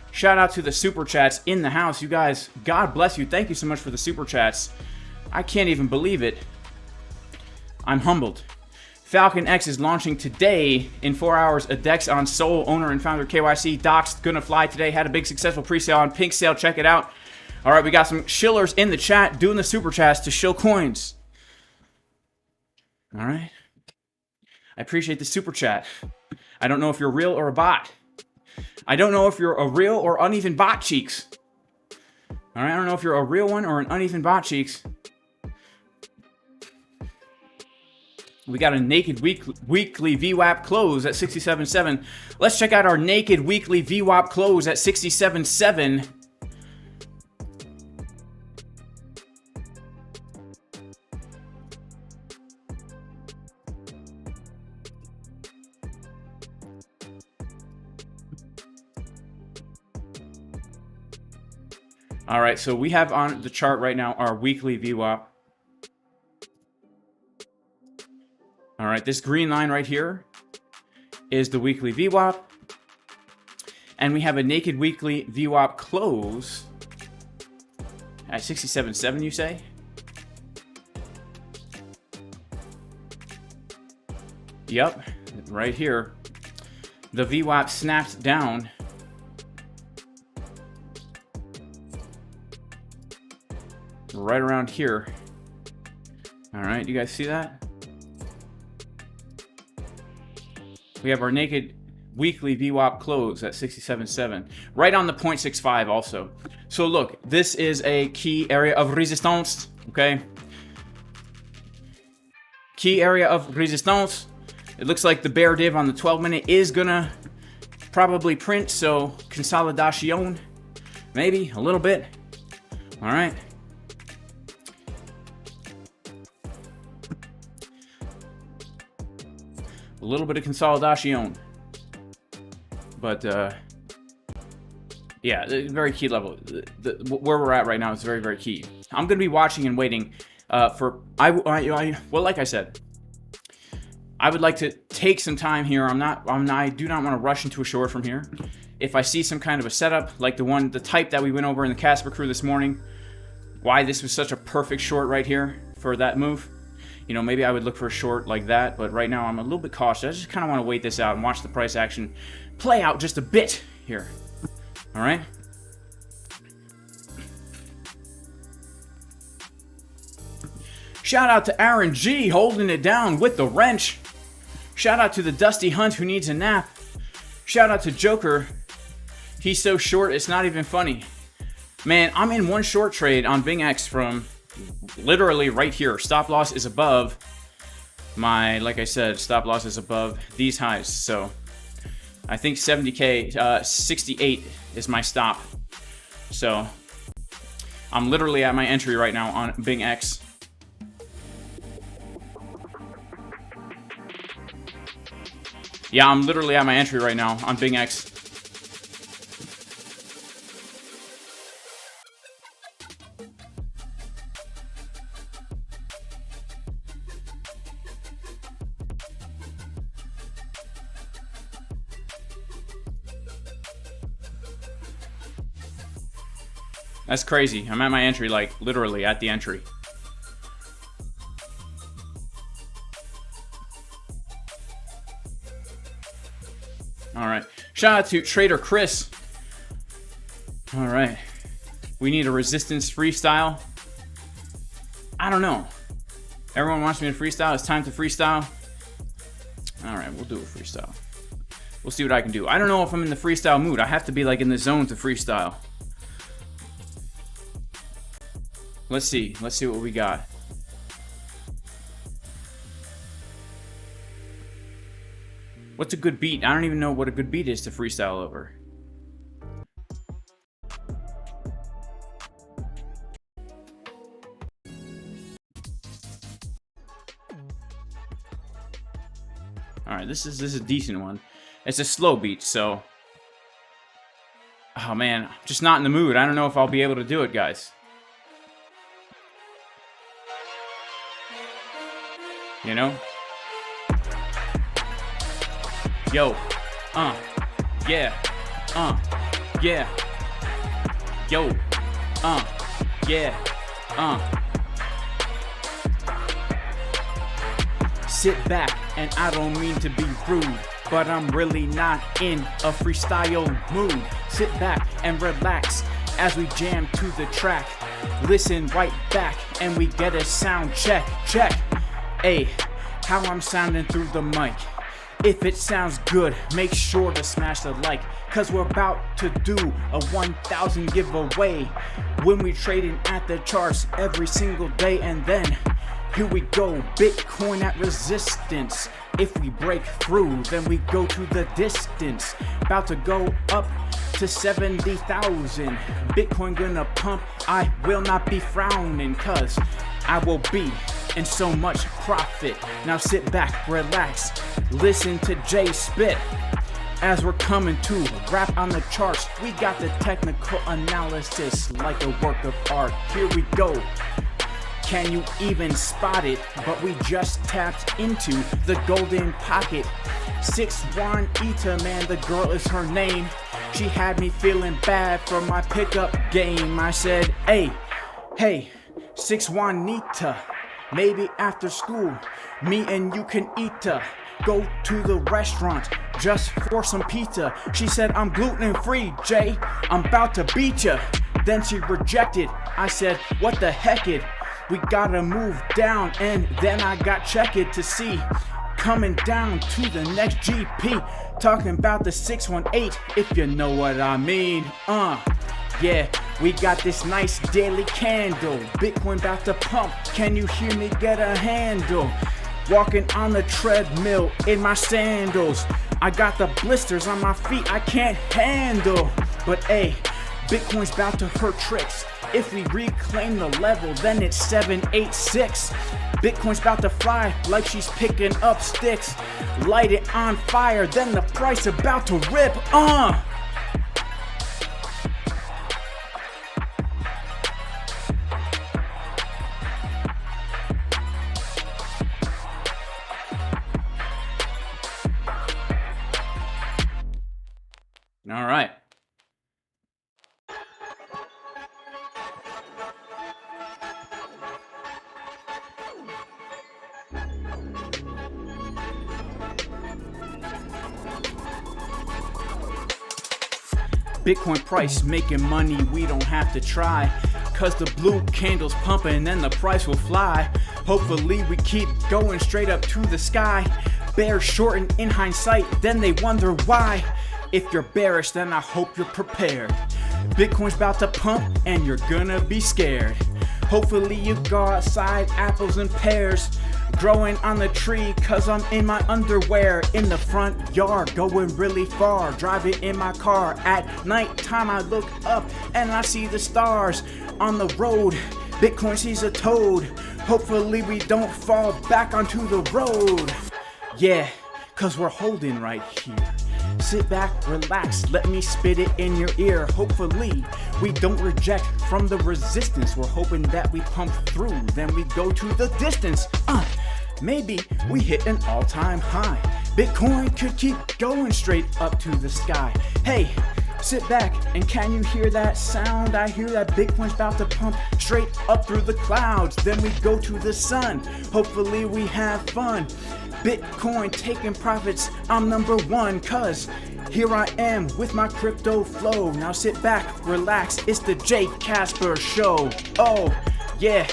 Shout out to the super chats in the house. You guys, God bless you. Thank you so much for the super chats. I can't even believe it. I'm humbled. Falcon X is launching today in 4 hours. A DEX on Sol, owner and founder KYC. Doc's gonna fly today. Had a big successful pre-sale on Pink Sale. Check it out. All right, we got some shillers in the chat doing the super chats to shill coins. All right. I appreciate the super chat. I don't know if you're real or a bot. I don't know if you're a real or uneven bot cheeks. All right, I don't know if you're a real one or an uneven bot cheeks. We got a naked weekly VWAP close at 67.7. Let's check out our naked weekly VWAP close at 67.7. All right, so we have on the chart right now our weekly VWAP. All right, this green line right here is the weekly VWAP. And we have a naked weekly VWAP close at 67.7, you say? Yep, right here. The VWAP snapped down right around here. All right, you guys see that? We have our naked weekly VWAP close at 67.7, right on the 0.65 also. So look, this is a key area of resistance, okay? Key area of resistance. It looks like the bear div on the 12-minute is gonna probably print, so consolidation, maybe a little bit. All right. A little bit of consolidation. But, yeah, very key level. Where we're at right now is very, very key. I'm going to be watching and waiting for... well, like I said, I would like to take some time here. I do not want to rush into a short from here. If I see some kind of a setup, like the type that we went over in the Casper crew this morning, why this was such a perfect short right here for that move, you know, maybe I would look for a short like that. But right now, I'm a little bit cautious. I just kind of want to wait this out and watch the price action play out just a bit here. All right. Shout out to Aaron G holding it down with the wrench. Shout out to the Dusty Hunt who needs a nap. Shout out to Joker. He's so short, it's not even funny. Man, I'm in one short trade on BingX from literally right here. Stop loss is above my, like I said, stop loss is above these highs. So I think 70K, 68 is my stop. So I'm literally at my entry right now on BingX. Yeah, I'm literally at my entry right now on BingX. That's crazy. I'm at my entry, like, literally at the entry. Alright. Shout out to Trader Chris. Alright. We need a resistance freestyle. I don't know. Everyone wants me to freestyle. It's time to freestyle. Alright, we'll do a freestyle. We'll see what I can do. I don't know if I'm in the freestyle mood. I have to be, like, in the zone to freestyle. Let's see. Let's see what we got. What's a good beat? I don't even know what a good beat is to freestyle over. Alright, this is a decent one. It's a slow beat, so... Oh man, I'm just not in the mood. I don't know if I'll be able to do it, guys. You know? Yo, yeah, yeah, yo, yeah, Sit back, and I don't mean to be rude, but I'm really not in a freestyle mood. Sit back and relax as we jam to the track. Listen right back, and we get a sound check. Hey, how I'm sounding through the mic. If it sounds good, make sure to smash the like, cause we're about to do a 1,000 giveaway when we trading at the charts every single day. And then here we go, Bitcoin at resistance. If we break through, then we go to the distance. About to go up to 70,000. Bitcoin gonna pump, I will not be frowning, cause I will be in so much profit. Now sit back, relax, listen to Jay spit. as we're coming to rap on the charts. We got the technical analysis like a work of art. Here we go. Can you even spot it? But we just tapped into the golden pocket. 6'1" Ita, man, the girl is her name. She had me feeling bad for my pickup game. I said, hey, 6'1" Nita, maybe after school, me and you can eat. Go to the restaurant just for some pizza. She said, I'm gluten free, Jay, I'm about to beat ya. Then she rejected. I said, what the heck it? We gotta move down, and then I got checked to see. Coming down to the next GP, talking about the 618, if you know what I mean. Yeah, we got this nice daily candle. Bitcoin about to pump, can you hear me get a handle? Walking on the treadmill in my sandals. I got the blisters on my feet I can't handle. But hey, Bitcoin's about to hurt tricks. If we reclaim the level, then it's 786. Bitcoin's about to fly like she's picking up sticks. Light it on fire, then the price about to rip. All right. Bitcoin price making money, we don't have to try. Cause the blue candle's pumping and the price will fly. Hopefully we keep going straight up to the sky. Bears shorten in hindsight, then they wonder why. If you're bearish, then I hope you're prepared. Bitcoin's about to pump and you're gonna be scared. Hopefully you go outside, apples and pears growing on the tree, cause I'm in my underwear in the front yard, going really far, driving in my car. At nighttime I look up and I see the stars on the road. Bitcoin sees a toad. Hopefully we don't fall back onto the road. Yeah, cause we're holding right here. Sit back, relax, let me spit it in your ear. Hopefully, we don't reject from the resistance. We're hoping that we pump through, then we go to the distance. Maybe we hit an all-time high. Bitcoin could keep going straight up to the sky. Hey, sit back, and can you hear that sound? I hear that Bitcoin's about to pump straight up through the clouds. Then we go to the sun. Hopefully we have fun. Bitcoin taking profits, I'm number one, cause here I am with my crypto flow. Now sit back, relax, it's the J Casper show. Oh, yeah,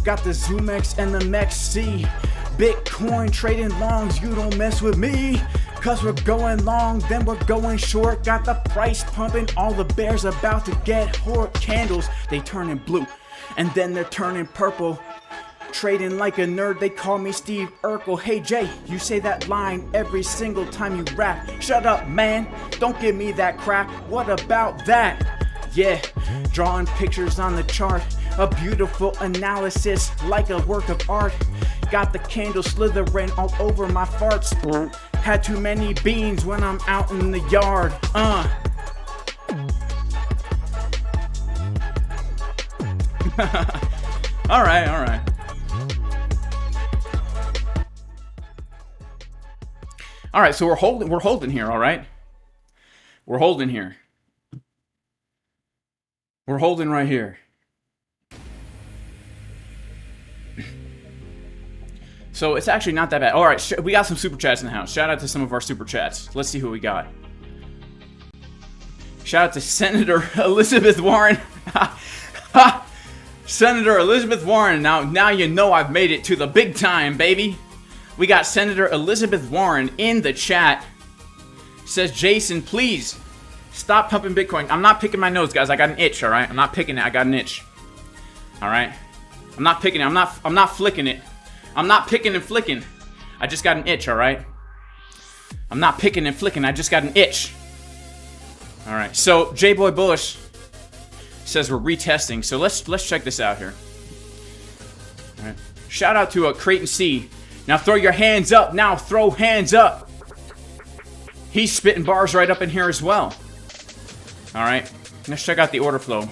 got the ZOOMEX and the MEXC. Bitcoin trading longs, you don't mess with me. Cause we're going long, then we're going short. Got the price pumping, all the bears about to get horde. Candles, they turning blue, and then they're turning purple. Trading like a nerd, they call me Steve Urkel. Hey Jay, you say that line every single time you rap. Shut up, man, don't give me that crap. What about that? Yeah, drawing pictures on the chart. A beautiful analysis like a work of art. Got the candle slithering all over my farts. Had too many beans when I'm out in the yard. All right. All right, so we're holding here, all right? We're holding here. We're holding right here. So it's actually not that bad. All right, we got some super chats in the house. Shout out to some of our super chats. Let's see who we got. Shout out to Senator Elizabeth Warren. Senator Elizabeth Warren. Now you know I've made it to the big time, baby. We got Senator Elizabeth Warren in the chat. Says, Jason, please stop pumping Bitcoin. I'm not picking my nose, guys. I got an itch, all right? I'm not picking it. I got an itch. All right? I'm not picking it. I'm not flicking it. I'm not picking and flicking. I just got an itch, all right? I'm not picking and flicking. I just got an itch. All right. So, J-Boy Bullish says we're retesting. So, let's check this out here. All right. Shout out to Creighton C. Now throw your hands up. Now throw hands up. He's spitting bars right up in here as well. All right, let's check out the order flow.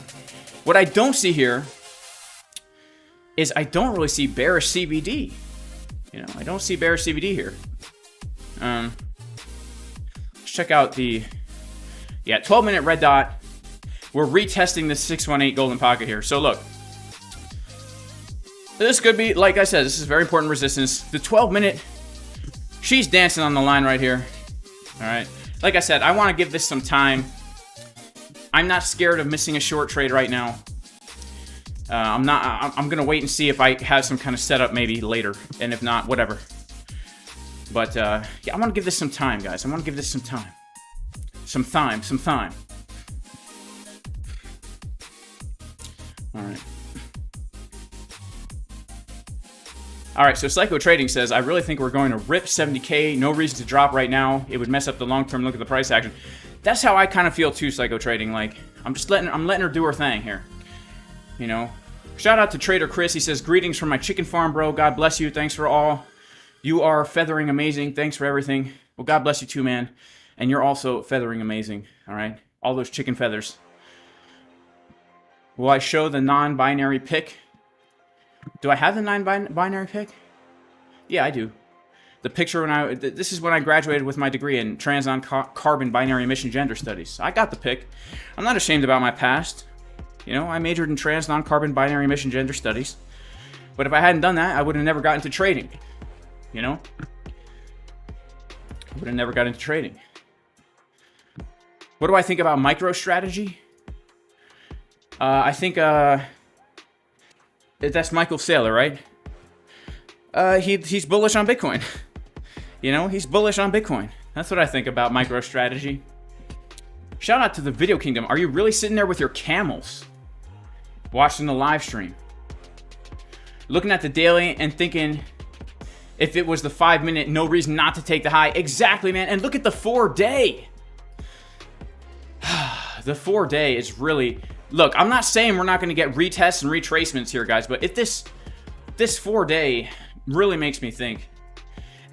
What I don't see here is I don't really see bearish CVD. You know, I don't see bearish CVD here. Let's check out the, 12-minute red dot. We're retesting the 618 golden pocket here. So look, this could be, like I said, this is very important resistance. The 12-minute, she's dancing on the line right here. All right, like I said, I want to give this some time. I'm not scared of missing a short trade right now. I'm gonna wait and see if I have some kind of setup maybe later, and if not, whatever. But yeah, I want to give this some time, guys. I want to give this some time, some time. All right. So Psycho Trading says, I really think we're going to rip 70K. No reason to drop right now. It would mess up the long-term look at the price action. That's how I kind of feel too, Psycho Trading. Like, I'm letting her do her thing here. You know. Shout out to Trader Chris. He says, greetings from my chicken farm, bro. God bless you. Thanks for all. You are feathering amazing. Thanks for everything. Well, God bless you too, man. And you're also feathering amazing. All right. All those chicken feathers. Will I show the non-binary pick? Do I have the non-binary pick? Yeah, I do. The picture when this is when I graduated with my degree in carbon binary emission gender studies. I got the pick. I'm not ashamed about my past. You know, I majored in carbon binary emission gender studies. But if I hadn't done that, I would have never got into trading. You know? I would have never got into trading. What do I think about MicroStrategy? I think that's Michael Saylor, right? He's bullish on Bitcoin. You know, he's bullish on Bitcoin. That's what I think about MicroStrategy. Shout out to the Video Kingdom. Are you really sitting there with your camels watching the live stream? Looking at the daily and thinking, if it was the 5-minute, no reason not to take the high. Exactly, man. And look at the 4-day. The 4-day is really... Look, I'm not saying we're not going to get retests and retracements here, guys, but if this 4-day really makes me think.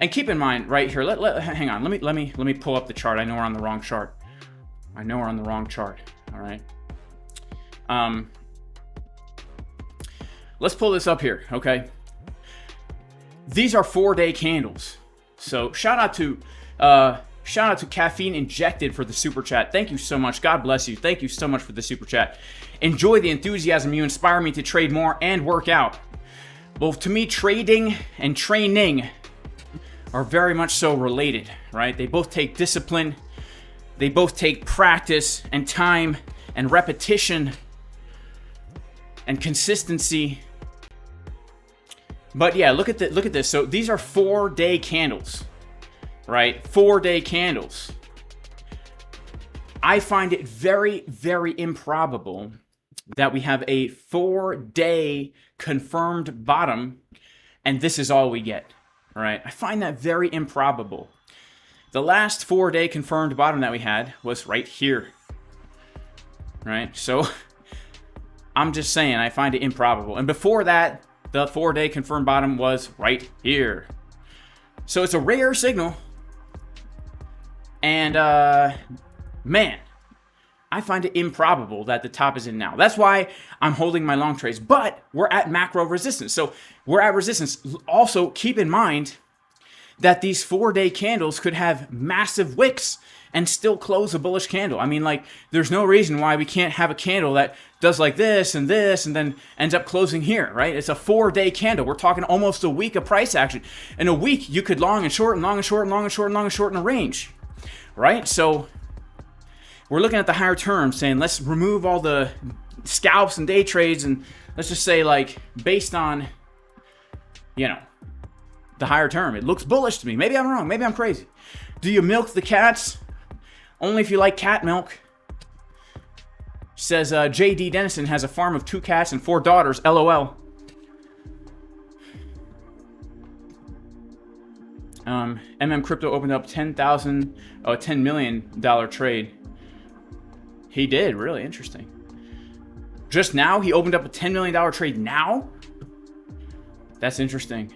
And keep in mind, right here, hang on, let me pull up the chart. I know we're on the wrong chart. All right. Let's pull this up here, okay? These are 4-day candles. So shout out to Caffeine Injected for the super chat. Thank you so much. God bless you. Thank you so much for the super chat. Enjoy the enthusiasm. You inspire me to trade more and work out. Well, to me, trading and training are very much so related, right? They both take discipline. They both take practice and time and repetition and consistency. But yeah, look at this. So these are 4-day candles. Right? 4-day candles. I find it very, very improbable that we have a 4-day confirmed bottom and this is all we get. All right? I find that very improbable. The last 4-day confirmed bottom that we had was right here. Right? So I'm just saying I find it improbable. And before that, the 4-day confirmed bottom was right here. So it's a rare signal. And, man, I find it improbable that the top is in now. That's why I'm holding my long trades. But we're at macro resistance. So we're at resistance. Also, keep in mind that these 4-day candles could have massive wicks and still close a bullish candle. I mean, like, there's no reason why we can't have a candle that does like this and then ends up closing here, right? It's a 4-day candle. We're talking almost a week of price action. In a week, you could long and short and long and short and long and short and long and short in a range. Right? So we're looking at the higher terms saying let's remove all the scalps and day trades and let's just say, like, based on, you know, the higher term. It looks bullish to me. Maybe I'm wrong. Maybe I'm crazy. Do you milk the cats? Only if you like cat milk. Says J.D. Dennison has a farm of 2 cats and 4 daughters. LOL. MM Crypto opened up $10 million trade. He did, really interesting. Just now, he opened up a $10 million trade now? That's interesting.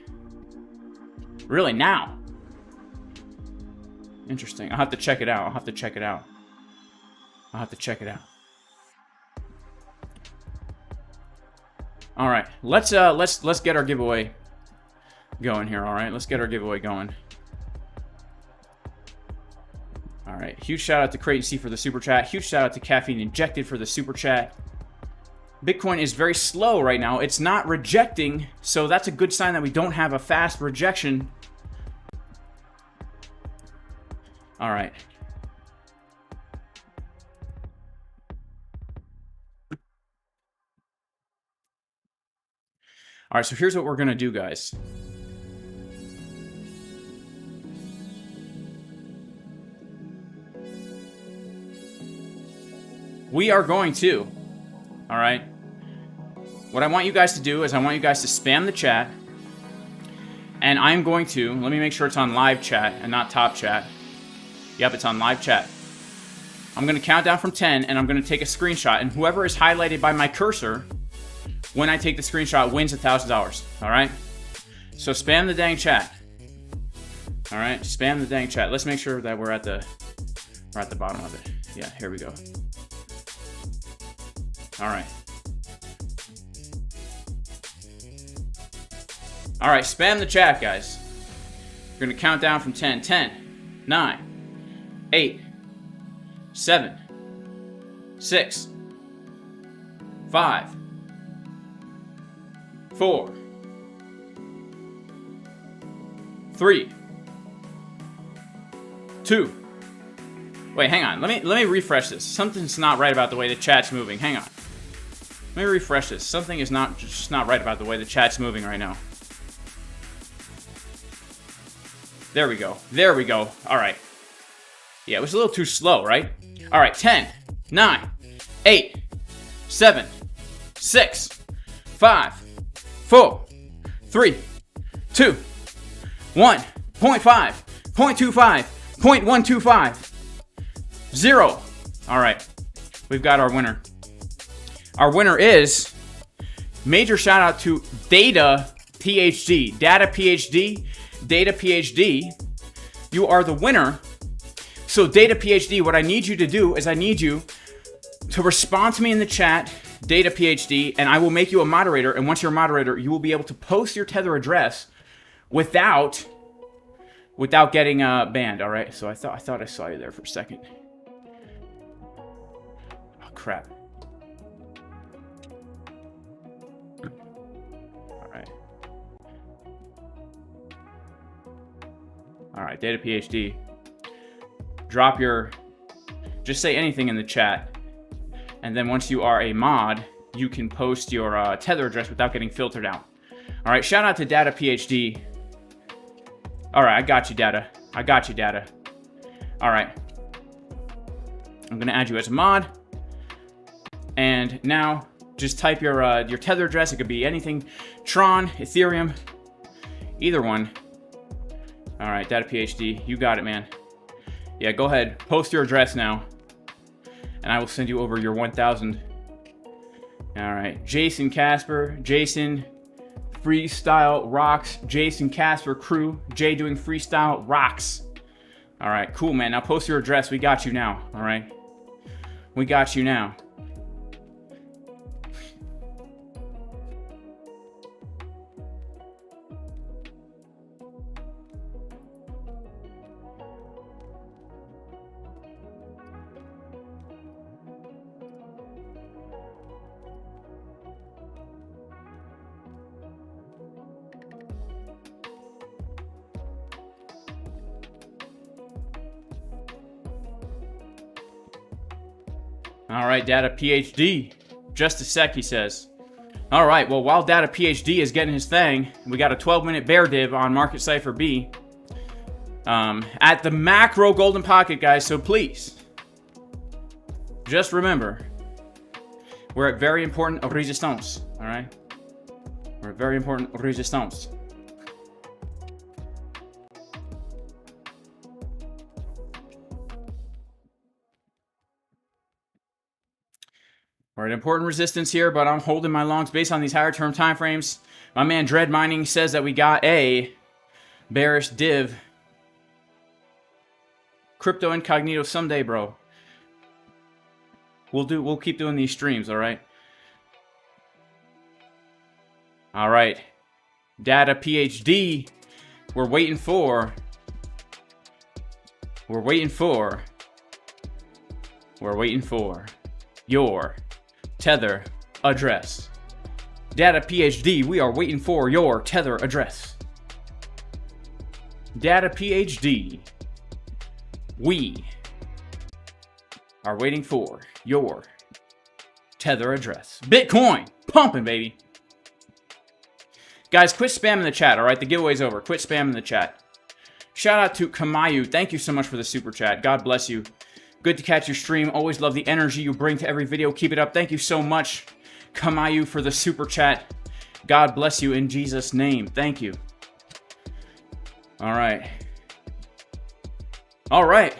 Really, now? Interesting. I'll have to check it out. I'll have to check it out. I'll have to check it out. All right, let's get our giveaway going here. All right, let's get our giveaway going. All right, huge shout out to Creighton C for the super chat. Huge shout out to Caffeine Injected for the super chat. Bitcoin is very slow right now. It's not rejecting, so that's a good sign that we don't have a fast rejection. All right. All right, so here's what we're going to do, guys. We are going to, all right, what I want you guys to do is I want you guys to spam the chat, and I'm going to, let me make sure it's on live chat and not top chat. Yep, it's on live chat. I'm going to count down from 10, and I'm going to take a screenshot, and whoever is highlighted by my cursor when I take the screenshot wins $1,000, all right? So spam the dang chat. All right, spam the dang chat. Let's make sure that we're at the bottom of it. Yeah, here we go. All right. All right, spam the chat, guys. We're going to count down from 10. 10, 9, 8, 7, 6, 5, 4, 3, 2. Wait, hang on. Let me refresh this. Something's not right about the way the chat's moving. Hang on. Let me refresh this. Something is just not right about the way the chat's moving right now. There we go. There we go. All right. Yeah, it was a little too slow, right? All right. 10, 9, 8, 7, 6, 5, 4, 3, 2, 1, 0.5, 0.25, 0.125, 0. All right. We've got our winner. Our winner is, major shout out to Data PhD. Data PhD. Data PhD. You are the winner. So Data PhD, what I need you to do is I need you to respond to me in the chat, Data PhD, and I will make you a moderator. And once you're a moderator, you will be able to post your Tether address without getting banned. All right. So I thought I saw you there for a second. Oh crap. All right, Data PhD. Just say anything in the chat. And then once you are a mod, you can post your Tether address without getting filtered out. All right, shout out to Data PhD. All right, I got you, Data. I got you, Data. All right. I'm gonna add you as a mod. And now, just type your Tether address. It could be anything. Tron, Ethereum, either one. All right, Data PhD, you got it, man. Yeah, go ahead, post your address now, and I will send you over your 1,000. All right, Jason Casper, Jason Freestyle Rocks, Jason Casper Crew, Jay doing Freestyle Rocks. All right, cool, man. Now post your address. We got you now. All right, we got you now. All right, Data PhD. Just a sec, he says. All right, well, while Data PhD is getting his thing, we got a 12-minute bear div on Market Cipher B at the macro golden pocket, guys. So please, just remember, we're at very important resistance. All right, we're at very important resistance. We're at important resistance here, but I'm holding my longs based on these higher term time frames. My man Dread Mining says that we got a bearish div. Crypto incognito someday, bro. We'll keep doing these streams, all right? All right. Data PhD. We're waiting for your Tether address. Data PhD, we are waiting for your Tether address. Data PhD, we are waiting for your Tether address. Bitcoin, pumping, baby. Guys, quit spamming the chat, all right? The giveaway's over. Quit spamming the chat. Shout out to Kamayu. Thank you so much for the super chat. God bless you. Good to catch your stream. Always love the energy you bring to every video. Keep it up. Thank you so much, Kamayu, for the super chat. God bless you in Jesus' name. Thank you. All right. All right.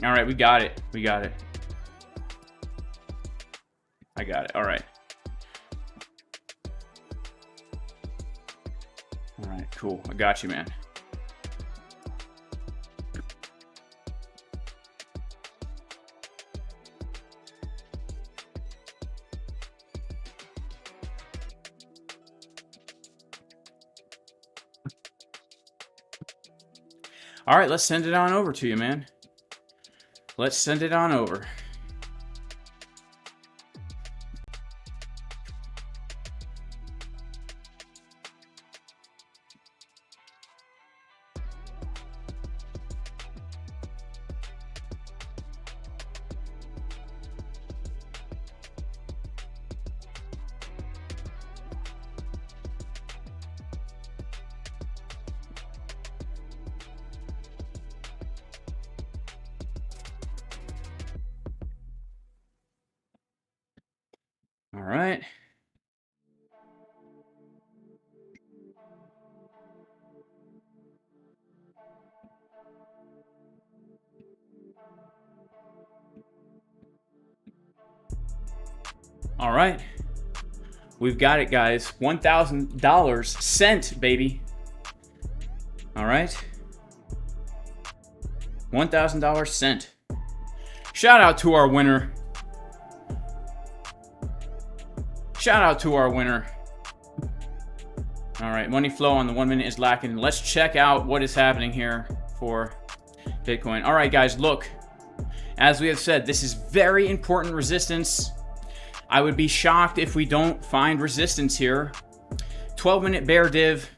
All right, we got it. We got it. I got it. All right. All right, cool. I got you, man. All right, let's send it on over to you, man. Let's send it on over. All right. All right. We've got it, guys. $1,000 sent, baby. All right. $1,000 sent. Shout out to our winner. Shout out to our winner. All right, money flow on the 1 minute is lacking. Let's check out what is happening here for Bitcoin. All right, guys, look. As we have said, this is very important resistance. I would be shocked if we don't find resistance here. 12-minute bear div.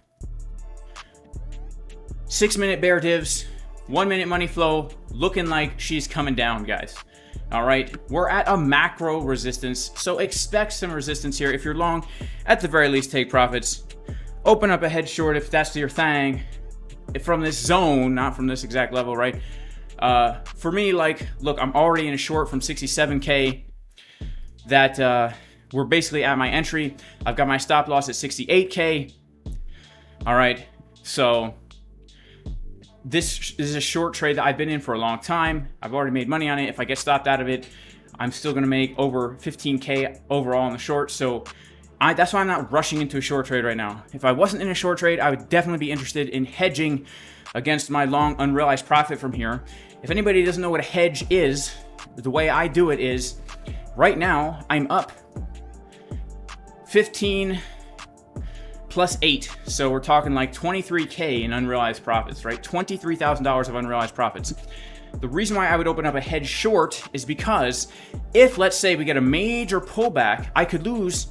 6-minute bear divs. 1 minute money flow. Looking like she's coming down, guys. All right, we're at a macro resistance, so expect some resistance here. If you're long, at the very least, take profits. Open up a head short if that's your thing. From this zone, not from this exact level, right? For me, like, look, I'm already in a short from 67K. That we're basically at my entry. I've got my stop loss at 68K. All right, so this is a short trade that I've been in for a long time. I've already made money on it. If I get stopped out of it, I'm still going to make over 15K overall in the short. So that's why I'm not rushing into a short trade right now. If I wasn't in a short trade, I would definitely be interested in hedging against my long unrealized profit from here. If anybody doesn't know what a hedge is, the way I do it is, right now I'm up 15 plus 8, so we're talking like 23K in unrealized profits, right? $23,000 of unrealized profits. The reason why I would open up a hedge short is because if, let's say, we get a major pullback, I could lose,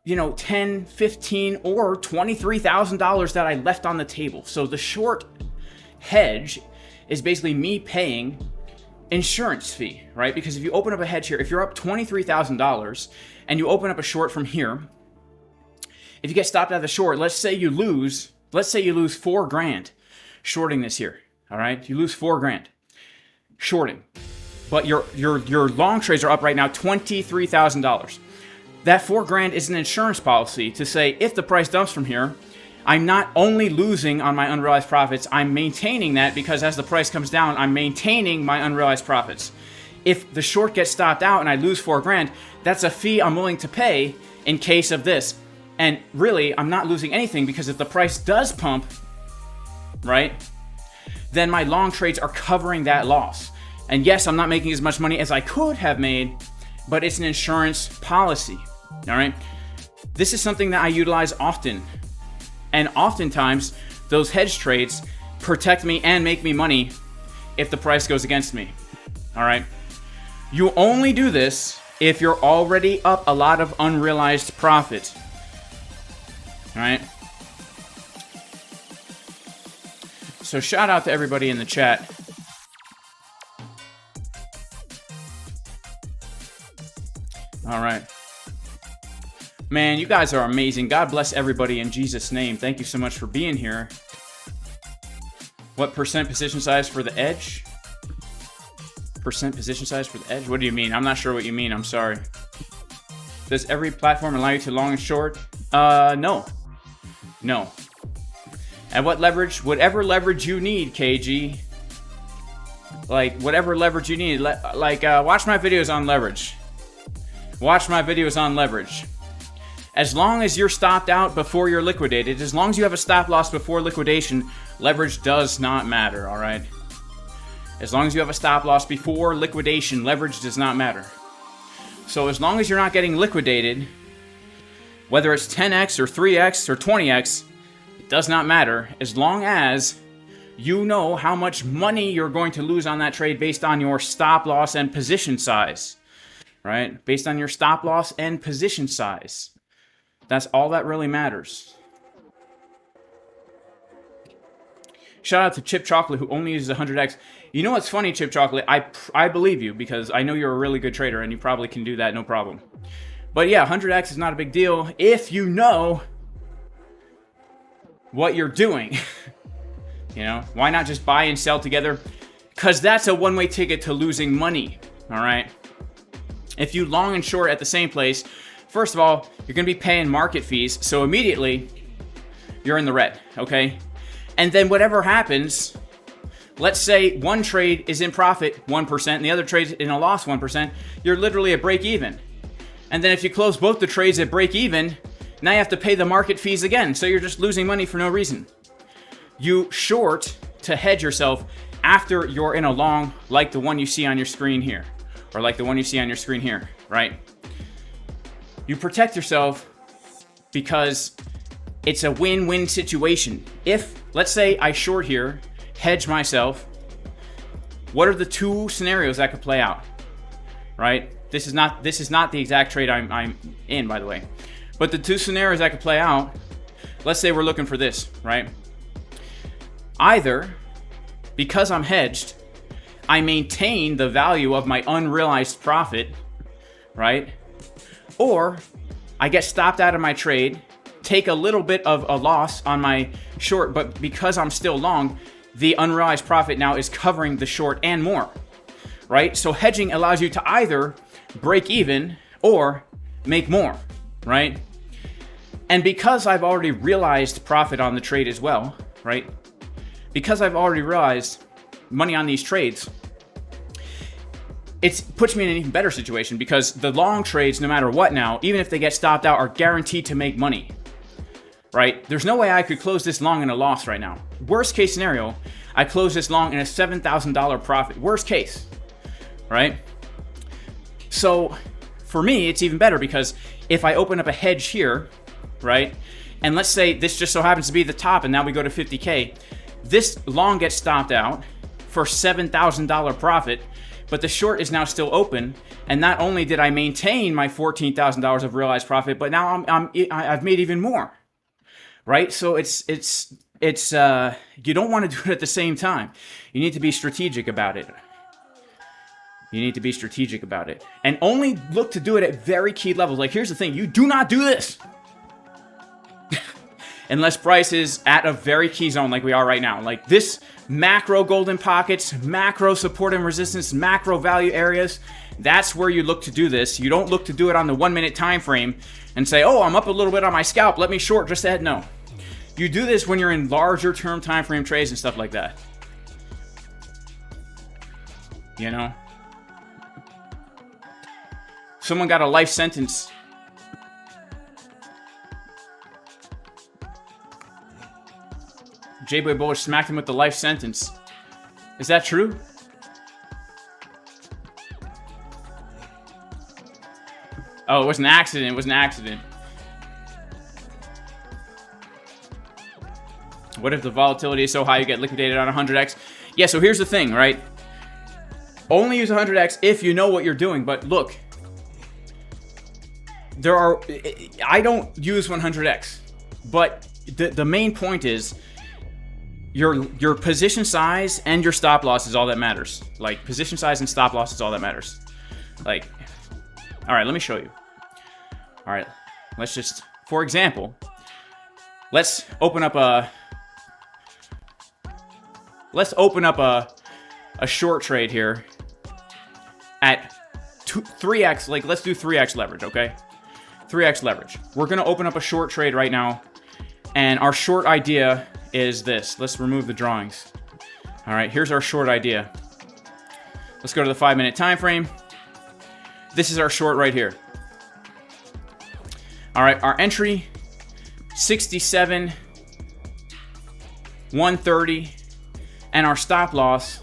you know, 10, 15, or $23,000 that I left on the table. So the short hedge is basically me paying insurance fee, right? Because if you open up a hedge here, if you're up $23,000 and you open up a short from here, if you get stopped out of the short, let's say you lose $4 grand shorting this here. All right, you lose $4 grand shorting, but your long trades are up right now $23,000. That $4 grand is an insurance policy to say if the price dumps from here, I'm not only losing on my unrealized profits, I'm maintaining that, because as the price comes down, I'm maintaining my unrealized profits. If the short gets stopped out and I lose $4 grand, that's a fee I'm willing to pay in case of this. And really, I'm not losing anything, because if the price does pump, right, then my long trades are covering that loss. And yes, I'm not making as much money as I could have made, but it's an insurance policy, all right? This is something that I utilize often. And oftentimes, those hedge trades protect me and make me money if the price goes against me, all right? You only do this if you're already up a lot of unrealized profit, all right? So shout out to everybody in the chat. All right. Man, you guys are amazing. God bless everybody in Jesus' name. Thank you so much for being here. What percent position size for the edge? Percent position size for the edge? What do you mean? I'm not sure what you mean. I'm sorry. Does every platform allow you to long and short? No. No. And what leverage? Whatever leverage you need, KG. Like, whatever leverage you need. Watch my videos on leverage. Watch my videos on leverage. As long as you're stopped out before you're liquidated, as long as you have a stop loss before liquidation, leverage does not matter, all right? As long as you have a stop loss before liquidation, leverage does not matter. So as long as you're not getting liquidated, whether it's 10x or 3x or 20x, it does not matter, as long as you know how much money you're going to lose on that trade based on your stop loss and position size, right? Based on your stop loss and position size. That's all that really matters. Shout out to Chip Chocolate, who only uses 100x. You know what's funny, Chip Chocolate? I believe you, because I know you're a really good trader and you probably can do that, no problem. But yeah, 100x is not a big deal if you know what you're doing. You know, why not just buy and sell together? Because that's a one-way ticket to losing money, all right? If you long and short at the same place, first of all, you're going to be paying market fees, so immediately you're in the red, okay? And then whatever happens, let's say one trade is in profit 1% and the other trade's in a loss 1%, you're literally at break even. And then if you close both the trades at break even, now you have to pay the market fees again, so you're just losing money for no reason. You short to hedge yourself after you're in a long, like the one you see on your screen here, or like the one you see on your screen here, right? You protect yourself because it's a win-win situation. If, let's say I short here, hedge myself, what are the two scenarios that could play out, right? This is not the exact trade I'm in, by the way. But the two scenarios that could play out, let's say we're looking for this, right? Either, because I'm hedged, I maintain the value of my unrealized profit, right? Or I get stopped out of my trade, take a little bit of a loss on my short, but because I'm still long, the unrealized profit now is covering the short and more, right? So hedging allows you to either break even or make more, right? And because I've already realized profit on the trade as well, right? Because I've already realized money on these trades, it puts me in an even better situation, because the long trades, no matter what now, even if they get stopped out, are guaranteed to make money, right? There's no way I could close this long in a loss right now. Worst case scenario, I close this long in a $7,000 profit. Worst case, right? So for me, it's even better, because if I open up a hedge here, right? And let's say this just so happens to be the top and now we go to 50K. This long gets stopped out for $7,000 profit, but the short is now still open. And not only did I maintain my $14,000 of realized profit, but now I've made even more, right? So it's you don't want to do it at the same time. You need to be strategic about it. You need to be strategic about it, and only look to do it at very key levels. Like, here's the thing: you do not do this unless price is at a very key zone, like we are right now. Like this macro golden pockets, macro support and resistance, macro value areas. That's where you look to do this. You don't look to do it on the 1 minute time frame and say, "Oh, I'm up a little bit on my scalp. Let me short just ahead." No, you do this when you're in larger term time frame trades and stuff like that. You know. Someone got a life sentence J-Boy Bullish smacked him with the life sentence. Is that true? Oh, it was an accident. It was an accident. What if the volatility is so high you get liquidated on 100x? Yeah, so here's the thing, right? Only use 100x if you know what you're doing. But look, I don't use 100x. But the main point is your position size and your stop loss is all that matters. Like, position size and stop loss is all that matters. Like, all right, let me show you. All right, let's just, for example, let's open up a short trade here at 3x. Like, let's do 3x leverage, okay? 3x leverage. We're gonna open up a short trade right now, and our short idea is this. Let's remove the drawings. All right, here's our short idea. Let's go to the 5-minute time frame. This is our short right here. All right, our entry 67 130, and our stop loss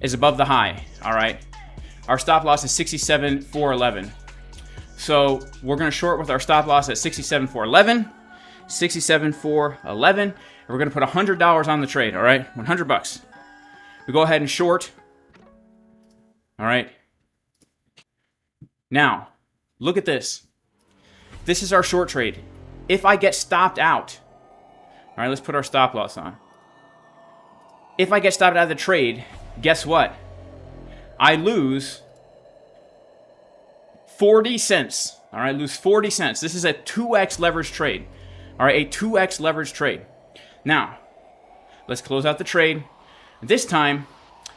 is above the high. All right, our stop loss is 67 411. So we're gonna short with our stop loss at 67 411, 67 411, and we're gonna put $100 on the trade. All right, 100 bucks. We go ahead and short. All right. Now, look at this. This is our short trade. If I get stopped out, all right, let's put our stop loss on. If I get stopped out of the trade, guess what? I lose 40 cents. All right, lose 40 cents. This is a 2x leverage trade. All right, a 2x leverage trade. Now, let's close out the trade. This time,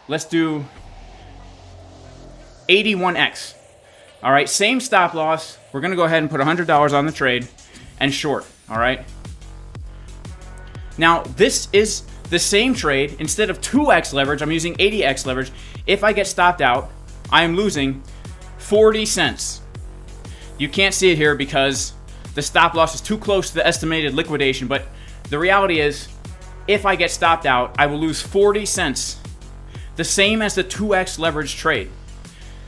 let's do 81x. All right, same stop loss. We're going to go ahead and put $100 on the trade and short. All right. Now, this is the same trade. Instead of 2x leverage, I'm using 80x leverage. If I get stopped out, I am losing 40 cents. You can't see it here because the stop loss is too close to the estimated liquidation, but the reality is, if I get stopped out, I will lose 40 cents. The same as the 2x leverage trade.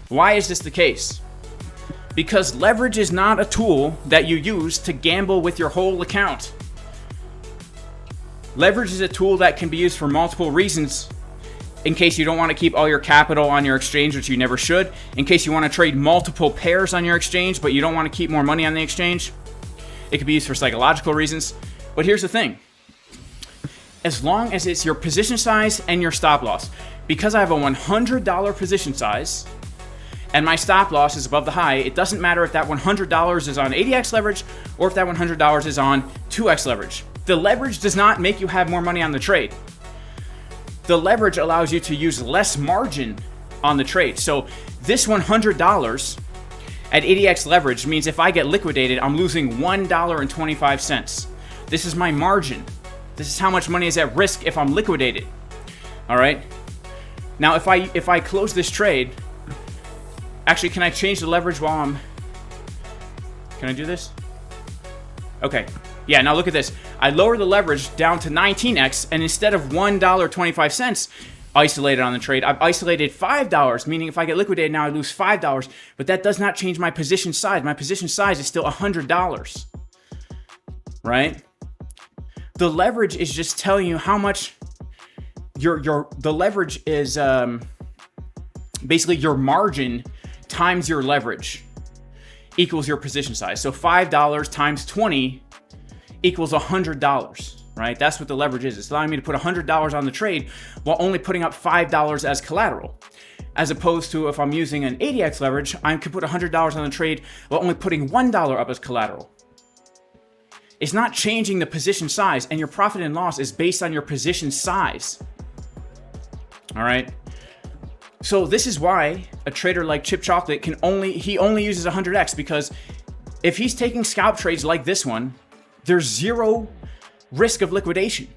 Why is this the case? Because leverage is not a tool that you use to gamble with your whole account. Leverage is a tool that can be used for multiple reasons. In case you don't want to keep all your capital on your exchange, which you never should. In case you want to trade multiple pairs on your exchange, but you don't want to keep more money on the exchange. It could be used for psychological reasons. But here's the thing. As long as it's your position size and your stop loss. Because I have a $100 position size, and my stop loss is above the high, it doesn't matter if that $100 is on 80x leverage or if that $100 is on 2x leverage. The leverage does not make you have more money on the trade. The leverage allows you to use less margin on the trade. So this $100 at 80x leverage means if I get liquidated, I'm losing $1.25. This is my margin. This is how much money is at risk if I'm liquidated. All right. Now, if I close this trade, actually, can I change the leverage while I'm... Can I do this? Okay. Yeah, now look at this. I lower the leverage down to 19x, and instead of $1.25 isolated on the trade, I've isolated $5, meaning if I get liquidated now, I lose $5. But that does not change my position size. My position size is still $100. Right? The leverage is just telling you how much the leverage is basically your margin times your leverage equals your position size. So $5 times 20 equals $100, right? That's what the leverage is. It's allowing me to put $100 on the trade while only putting up $5 as collateral. As opposed to if I'm using an 80x leverage, I could put $100 on the trade while only putting $1 up as collateral. It's not changing the position size, and your profit and loss is based on your position size. All right? So this is why a trader like Chip Chocolate only uses 100x, because if he's taking scalp trades like this one, there's zero risk of liquidation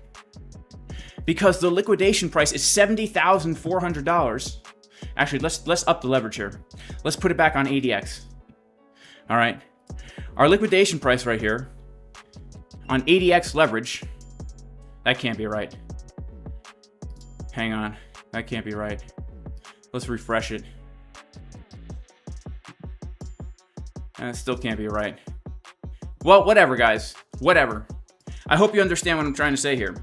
because the liquidation price is $70,400. Actually, let's up the leverage here. Let's put it back on 80x. All right, our liquidation price right here on 80x leverage That can't be right. Hang on. That can't be right. Let's refresh it. And it still can't be right. Well, whatever, guys. Whatever. I hope you understand what I'm trying to say here.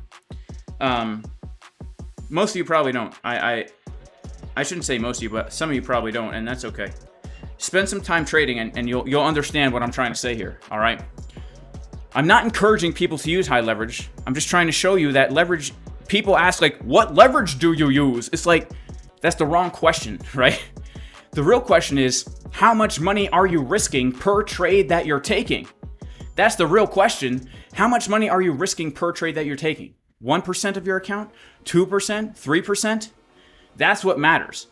Most of you probably don't. I shouldn't say most of you, but some of you probably don't, and that's okay. Spend some time trading, and you'll understand what I'm trying to say here, all right? I'm not encouraging people to use high leverage. I'm just trying to show you that leverage... People ask, like, what leverage do you use? It's like, that's the wrong question, right? The real question is, how much money are you risking per trade that you're taking? That's the real question. How much money are you risking per trade that you're taking? 1% of your account? 2%? 3%? That's what matters.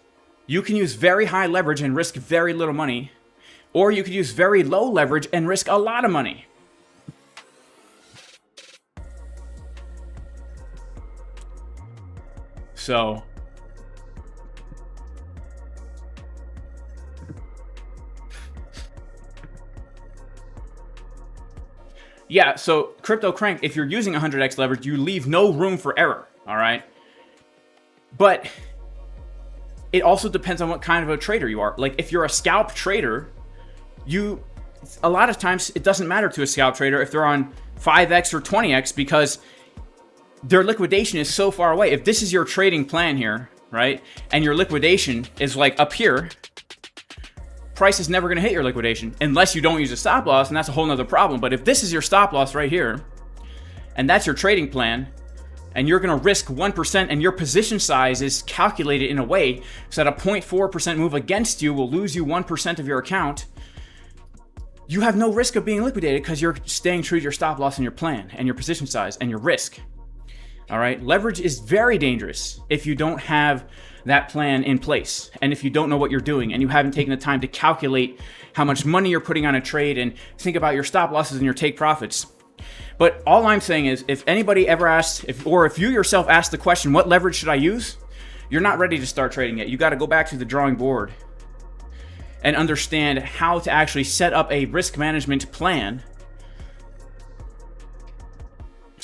You can use very high leverage and risk very little money, or you could use very low leverage and risk a lot of money. So, yeah, so Crypto Crank, if you're using 100x leverage, you leave no room for error, all right? But it also depends on what kind of a trader you are. Like, if you're a scalp trader, a lot of times it doesn't matter to a scalp trader if they're on 5x or 20x because their liquidation is so far away. If this is your trading plan here, right, and your liquidation is like up here, price is never going to hit your liquidation unless you don't use a stop loss, and that's a whole nother problem. But if this is your stop loss right here, and that's your trading plan, and you're going to risk 1%, and your position size is calculated in a way so that a 0.4% move against you will lose you 1% of your account, you have no risk of being liquidated because you're staying true to your stop loss and your plan and your position size and your risk. All right, leverage is very dangerous if you don't have that plan in place, and if you don't know what you're doing, and you haven't taken the time to calculate how much money you're putting on a trade and think about your stop losses and your take profits. But all I'm saying is, if anybody ever asks, or if you yourself ask the question, what leverage should I use? You're not ready to start trading yet. You got to go back to the drawing board and understand how to actually set up a risk management plan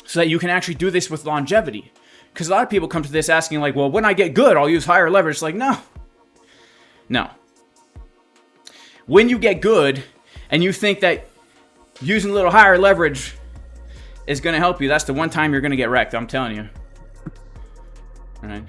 so that you can actually do this with longevity. Because a lot of people come to this asking like, well, when I get good, I'll use higher leverage. It's like, no. When you get good and you think that using a little higher leverage is going to help you, that's the one time you're going to get wrecked. I'm telling you. All right.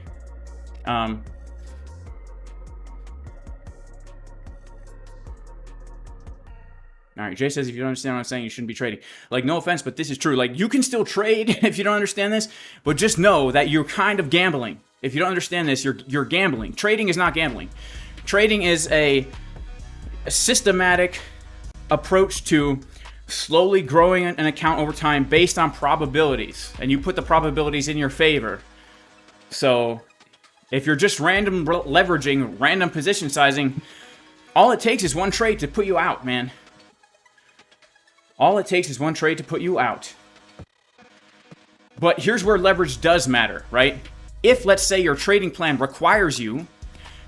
All right, Jay says, if you don't understand what I'm saying, you shouldn't be trading. Like, no offense, but this is true. Like, you can still trade if you don't understand this, but just know that you're kind of gambling. If you don't understand this, you're gambling. Trading is not gambling. Trading is a systematic approach to slowly growing an account over time based on probabilities, and you put the probabilities in your favor. So, if you're just random leveraging, random position sizing, all it takes is one trade to put you out, man. All it takes is one trade to put you out. But here's where leverage does matter, right? If, let's say, your trading plan requires you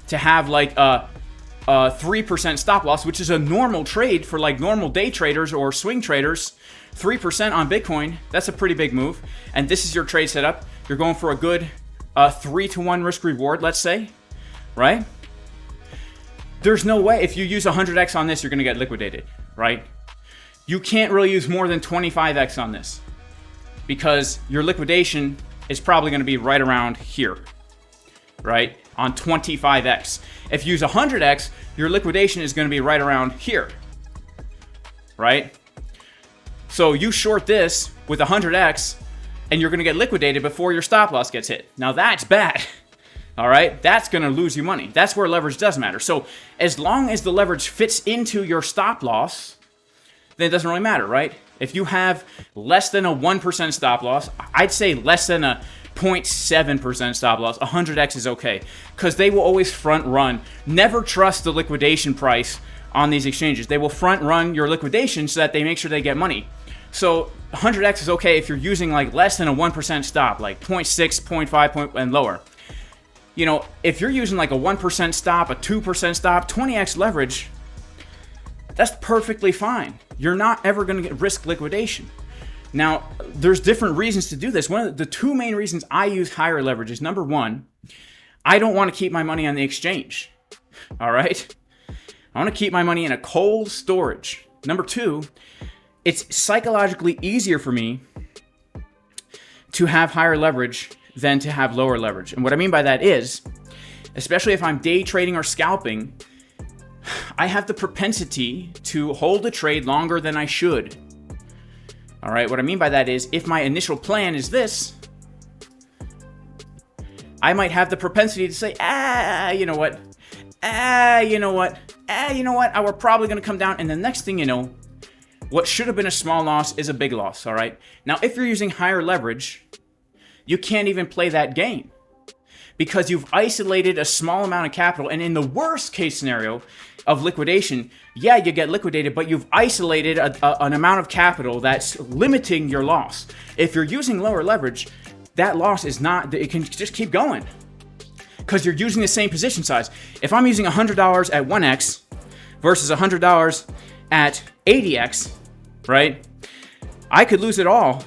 to have like a 3% stop loss, which is a normal trade for like normal day traders or swing traders, 3% on Bitcoin, that's a pretty big move. And this is your trade setup. You're going for a good 3-to-1 risk reward, let's say, right? There's no way if you use 100x on this, you're going to get liquidated, right? You can't really use more than 25x on this because your liquidation is probably going to be right around here, right? On 25x. If you use 100x, your liquidation is going to be right around here, right? So you short this with 100x and you're going to get liquidated before your stop loss gets hit. Now that's bad, all right? That's going to lose you money. That's where leverage does matter. So as long as the leverage fits into your stop loss, then it doesn't really matter, right? If you have less than a 1% stop loss, I'd say less than a 0.7% stop loss, 100x is okay. Because they will always front run. Never trust the liquidation price on these exchanges. They will front run your liquidation so that they make sure they get money. So 100x is okay if you're using like less than a 1% stop, like 0.6, 0.5, and lower. You know, if you're using like a 1% stop, a 2% stop, 20x leverage, that's perfectly fine. You're not ever going to get risk liquidation. Now, there's different reasons to do this. One of the two main reasons I use higher leverage is, number one, I don't want to keep my money on the exchange. All right? I want to keep my money in a cold storage. Number two, it's psychologically easier for me to have higher leverage than to have lower leverage. And what I mean by that is, especially if I'm day trading or scalping, I have the propensity to hold a trade longer than I should. All right, what I mean by that is, if my initial plan is this, I might have the propensity to say, you know what? We're probably going to come down. And the next thing you know, what should have been a small loss is a big loss, all right? Now, if you're using higher leverage, you can't even play that game because you've isolated a small amount of capital. And in the worst case scenario of liquidation, yeah, you get liquidated, but you've isolated an amount of capital that's limiting your loss. If you're using lower leverage, that loss is not, it can just keep going because you're using the same position size. If I'm using $100 at 1x versus $100 at 80x, right? I could lose it all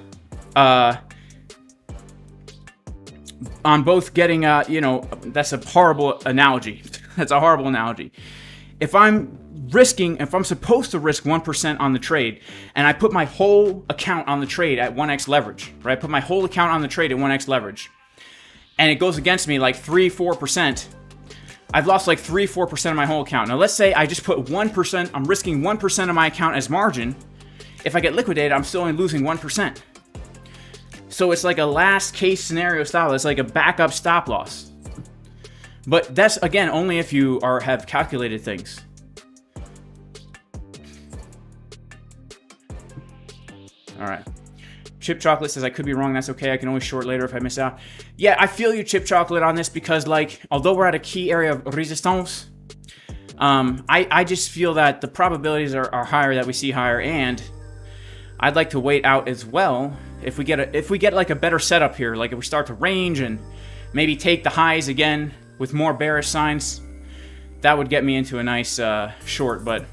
on both getting, that's a horrible analogy. That's a horrible analogy. If I'm supposed to risk 1% on the trade, and I put my whole account on the trade at 1x leverage, right? Put my whole account on the trade at 1x leverage, and it goes against me like 3-4%. I've lost like 3-4% of my whole account. Now let's say I just put 1%, I'm risking 1% of my account as margin. If I get liquidated, I'm still only losing 1%. So it's like a last case scenario style. It's like a backup stop loss. But that's, again, only if you have calculated things. All right. Chip Chocolate says, I could be wrong. That's okay. I can always short later if I miss out. Yeah, I feel you, Chip Chocolate, on this because, like, although we're at a key area of resistance, I just feel that the probabilities are higher, that we see higher, and I'd like to wait out as well. If we get like a better setup here, like if we start to range and maybe take the highs again with more bearish signs, that would get me into a nice short. But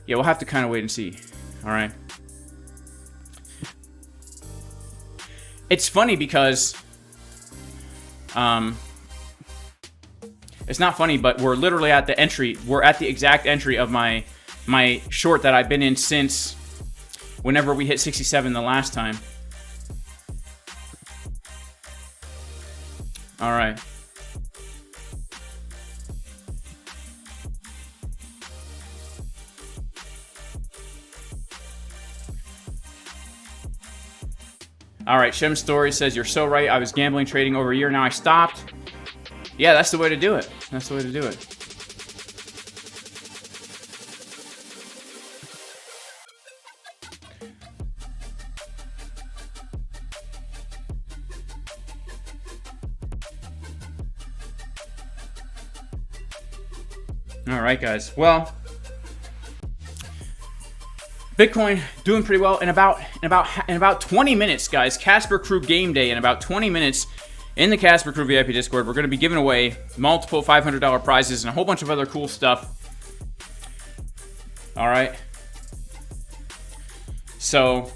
yeah, we'll have to kind of wait and see. All right. It's funny because it's not funny, but we're literally at the entry. We're at the exact entry of my short that I've been in since whenever we hit 67 the last time. All right. All right, Shem Story says, you're so right. I was gambling, trading over a year. Now I stopped. Yeah, that's the way to do it. That's the way to do it. All right, guys. Well, Bitcoin doing pretty well in about 20 minutes, guys. Casper Crew Game Day in about 20 minutes in the Casper Crew VIP Discord. We're going to be giving away multiple $500 prizes and a whole bunch of other cool stuff. All right. So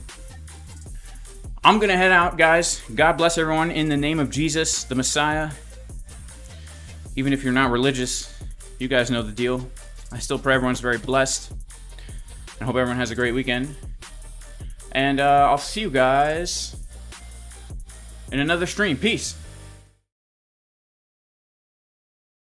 I'm going to head out, guys. God bless everyone in the name of Jesus, the Messiah. Even if you're not religious, you guys know the deal. I still pray everyone's very blessed. I hope everyone has a great weekend. And I'll see you guys in another stream. Peace.